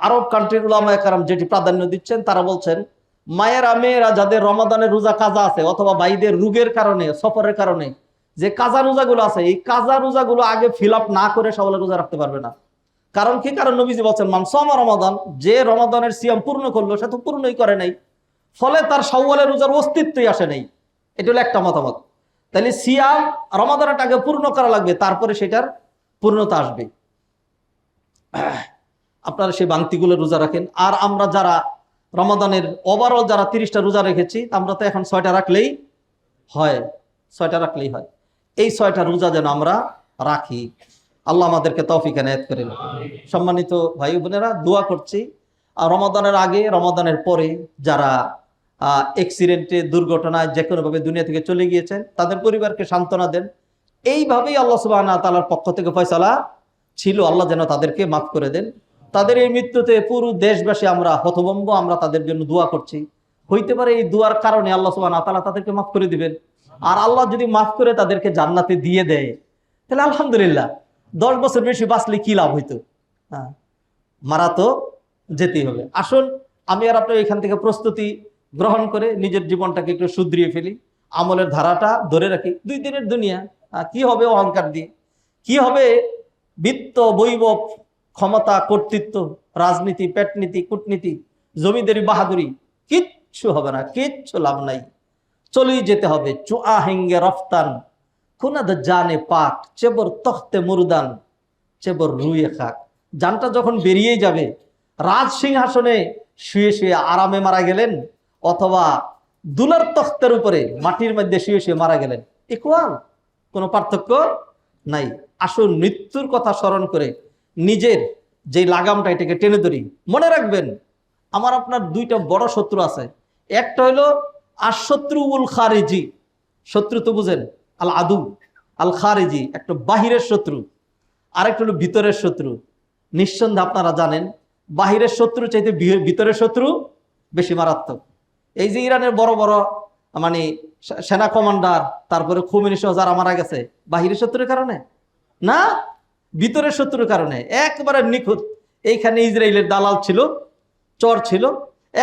আরব কান্ট্রির ওলামায়ে কেরাম যেটি প্রাধান্য দিচ্ছেন, তারা বলছেন মায়েরা, মেয়েরা যাদের রমাদানের রোজা কাজা আছে, অথবা ভাইদের রোগের কারণে, সফরের কারণে যে কাজা রোজাগুলো আছে, এই কাজা রোজাগুলো আগে ফিল আপ না করে শাওয়ালের রোজা রাখতে পারবে না। কারণ কি? কারণ নবীজি বলছেন, মান সামা রমাদান, যে রমাদানের সিয়াম পূর্ণ করলো সে তো পূর্ণই করে নাই, ফলে তার শাওয়ালের রোজার অস্তিত্বই আসে নাই। এটা হলো একটা মতামত। তাহলে সিয়াম রমাদানের আগে পূর্ণ করা লাগবে, তারপরে সেটার পূর্ণতা আসবে। আপনারা সেই বাংতিগুলো রোজা রাখেন। আর আমরা যারা রমাদানের ওভারঅল যারা 30টা রোজা রেখেছি, আমরা তো এখন 6টা রাখলেই হয়, 6টা রাখলেই হয়। এই 6টা রোজা যেন আমরা রাখি। আল্লাহ আমাদেরকে তৌফিক এনায়েত করেন। সম্মানিত ভাই বোনেরা, দোয়া করছি রমাদানের আগে, রমাদানের পরে যারা অ্যাক্সিডেন্টে, দুর্ঘটনায় যে কোনোভাবে দুনিয়া থেকে চলে গিয়েছেন, তাদের পরিবারকে সান্ত্বনা দেন। এইভাবেই আল্লাহ সুবহানাহু ওয়া তাআলার পক্ষ থেকে ফয়সালা ছিল, আল্লাহ যেন তাদেরকে মাফ করে দেন। তাদের এই মৃত্যুতে পুরো দেশবাসী আমরা হতভম্ব, আমরা তাদের জন্য দোয়া করছি। হইতে পারে এই দোয়ার কারণে আল্লাহ সুবহানাহু ওয়া তাআলা তাদেরকে মাফ করে দিবেন। আর আল্লাহ যদি মাফ করে তাদেরকে জান্নাতে দিয়ে দেয়, তাহলে আলহামদুলিল্লাহ। 10 বছর বেশি বাঁচলে কি লাভ হইতো? হ্যাঁ, মারা তো যেতেই হবে। আসুন আমি আর আপনি এখান থেকে প্রস্তুতি গ্রহণ করে নিজের জীবনটাকে একটু শুধরিয়ে ফেলি, আমলের ধারাটা ধরে রাখি। 2 দিনের দুনিয়া, কি হবে অহংকার দিয়ে? কি হবে বিত্ত, বৈভব, ক্ষমতা, কর্তৃত্ব, রাজনীতি, পেটনীতি, কূটনীতি, জমিদারি, বাহাদুরি? কিচ্ছু হবে না, কিচ্ছু লাভ নাই। চলেই যেতে হবে। চুয়া হেঙ্গে রফতান কুনাদ জানে পাক চেবর তখতে মুরদান। চেবর রুইয়ে খাক। জানটা যখন বেরিয়ে যাবে, রাজ সিংহাসনে শুয়ে শুয়ে আরামে মারা গেলেন, অথবা দুলার তখ্তের উপরে মাটির মধ্যে শুয়ে শুয়ে মারা গেলেন, ইকুয়াল, কোনো পার্থক্য নাই। আসুন মৃত্যুর কথা স্মরণ করে নিজের যে লাগামটা এটাকে টেনে ধরি। মনে রাখবেন, আমার আপনার দুইটা বড় শত্রু আছে। একটা হলো আর শত্রু উল খারিজি, শত্রু তো বুঝেন, আল আদু, আল খারিজি একটা বাহিরের শত্রু, আরেকটা হলো ভিতরের শত্রু। নিঃসন্দেহে আপনারা জানেন বাহিরের শত্রু চাইতে ভিতরের শত্রু বেশি মারাত্মক। এই যে ইরানের বড় বড় মানে সেনা কমান্ডার, তারপরে খুমেনি সহ যারা মারা গেছে, বাহিরের শত্রুর কারণে না, ভিতরের শত্রুর কারণে। একবারে নিখুঁত, এইখানে ইসরায়েলের দালাল ছিল, চর ছিল,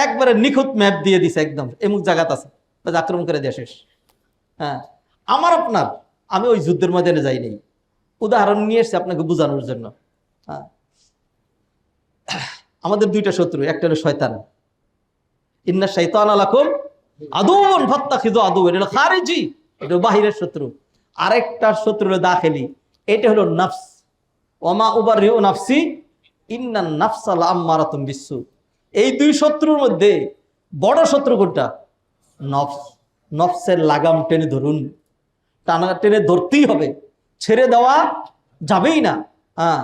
একবারে নিখুঁত ম্যাপ দিয়ে দিছে, একদম এমুক জায়গাত আছে, আক্রমণ করে দেওয়া শেষ। হ্যাঁ, আমার আপনার, আমি ওই যুদ্ধের ময়দানে যাইনি, উদাহরণ নিয়ে এসছি আপনাকে বোঝানোর জন্য। হ্যাঁ, আমাদের দুইটা শত্রু, একটা হলো শয়তান, ইন্না শাইতানা লাকুম আদুউন ফাত্তাখিযু আদুওয়া, এটা হলো খারিজি, এটা বাহিরের শত্রু। আরেকটা শত্রু হলো দাখিলি, এটা হলো নফস। ওমা উবাররিউ নাফসি ইন্নান নাফসা লাআম্মারাতুম বিসসু। এই দুই শত্রুর মধ্যে বড় শত্রু কোনটা? নফস। নফসের লাগাম টেনে ধরুন, টানা টেনে ধরতেই হবে, ছেড়ে দেওয়া যাবেই না। হ্যাঁ,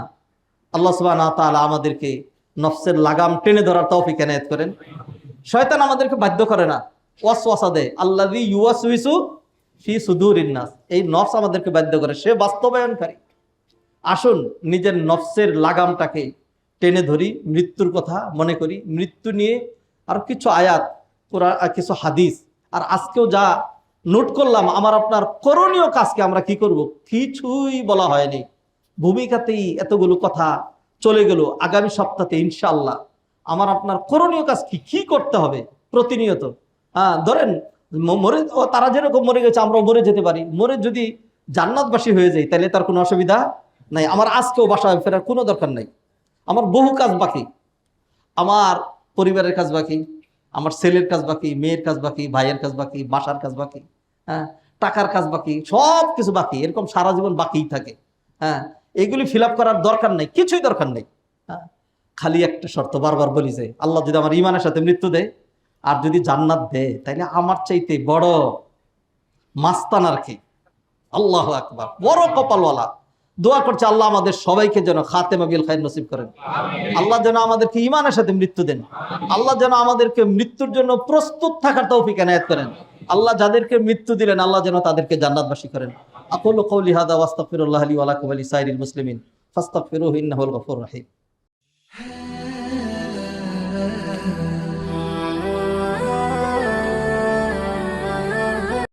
আল্লাহ সুবহানাহু ওয়া তাআলা আমাদেরকে নফসের লাগাম টেনে ধরার তৌফিক এনায়েত করেন। শয়তান আমাদেরকে বাধ্য করে না, ওয়াসওয়াসা দেয়, আল্লাযী ইউওয়াসউইসু ফি সুদুরিন নাস, এই নফস আমাদেরকে বাধ্য করে, সে বাস্তবায়নকারী। আসুন নিজের নফসের লাগামটাকে টেনে ধরি, মৃত্যুর কথা মনে করি, মৃত্যু নিয়ে আর কিছু আয়াত, কোরআন, কিছু হাদিস। আর আজকেও যা নোট করলাম, আমার আপনার করণীয় কাজকে আমরা কি করব কিছুই বলা হয়নি, ভূমিকাতেই এতগুলো কথা চলে গেল। আগামী সপ্তাহে ইনশাআল্লাহ আমার আপনার করণীয় কাজ কি করতে হবে প্রতিনিয়ত। হ্যাঁ, ধরেন মরে, তারা যেরকম মরে গেছে আমরাও মরে যেতে পারি, মরে যদি জান্নাতবাসী হয়ে যাই তাহলে তার কোনো অসুবিধা নাই। আমার আজকেও বাসায় ফেরার কোনো দরকার নাই, আমার বহু কাজ বাকি, আমার পরিবারের কাজ বাকি, আমার ছেলের কাজ বাকি, মেয়ের কাজ বাকি, ভাইয়ের কাজ বাকি, বাসার কাজ বাকি, হ্যাঁ, টাকার কাজ বাকি, সব কিছু বাকি, এরকম সারা জীবন বাকিই থাকে। হ্যাঁ, এগুলি ফিল আপ করার দরকার নেই, কিছুই দরকার নেই। হ্যাঁ, খালি একটা শর্ত বারবার বলি যে আল্লাহ যদি আমার ইমানের সাথে মৃত্যু দেয় আর যদি জান্নাত দেয়, তাহলে আমার চাইতে বড় মাস্তান আর কি। আল্লাহু আকবার, বড় কপালওয়ালা। দোয়া করছে আল্লাহ আমাদের সবাইকে যেন খাতেমা বিল খায়র নসিব করেন, আল্লাহ যেন আমাদেরকে ইমানের সাথে মৃত্যু দেন, আল্লাহ যেন আমাদেরকে মৃত্যুর জন্য প্রস্তুত থাকার তৌফিক এনায়েত করেন, আল্লাহ যাদেরকে মৃত্যু দিলেন আল্লাহ যেন তাদেরকে জান্নাতবাসী করেন। আকুলু কওলি হাযা ওয়া আস্তাগফিরুল্লাহ লি ওয়া লাকুম ওয়া লিসাইরিল মুসলিমিন ফাস্তাগফিরুহু ইন্নাহুল গফুরুর রহিম।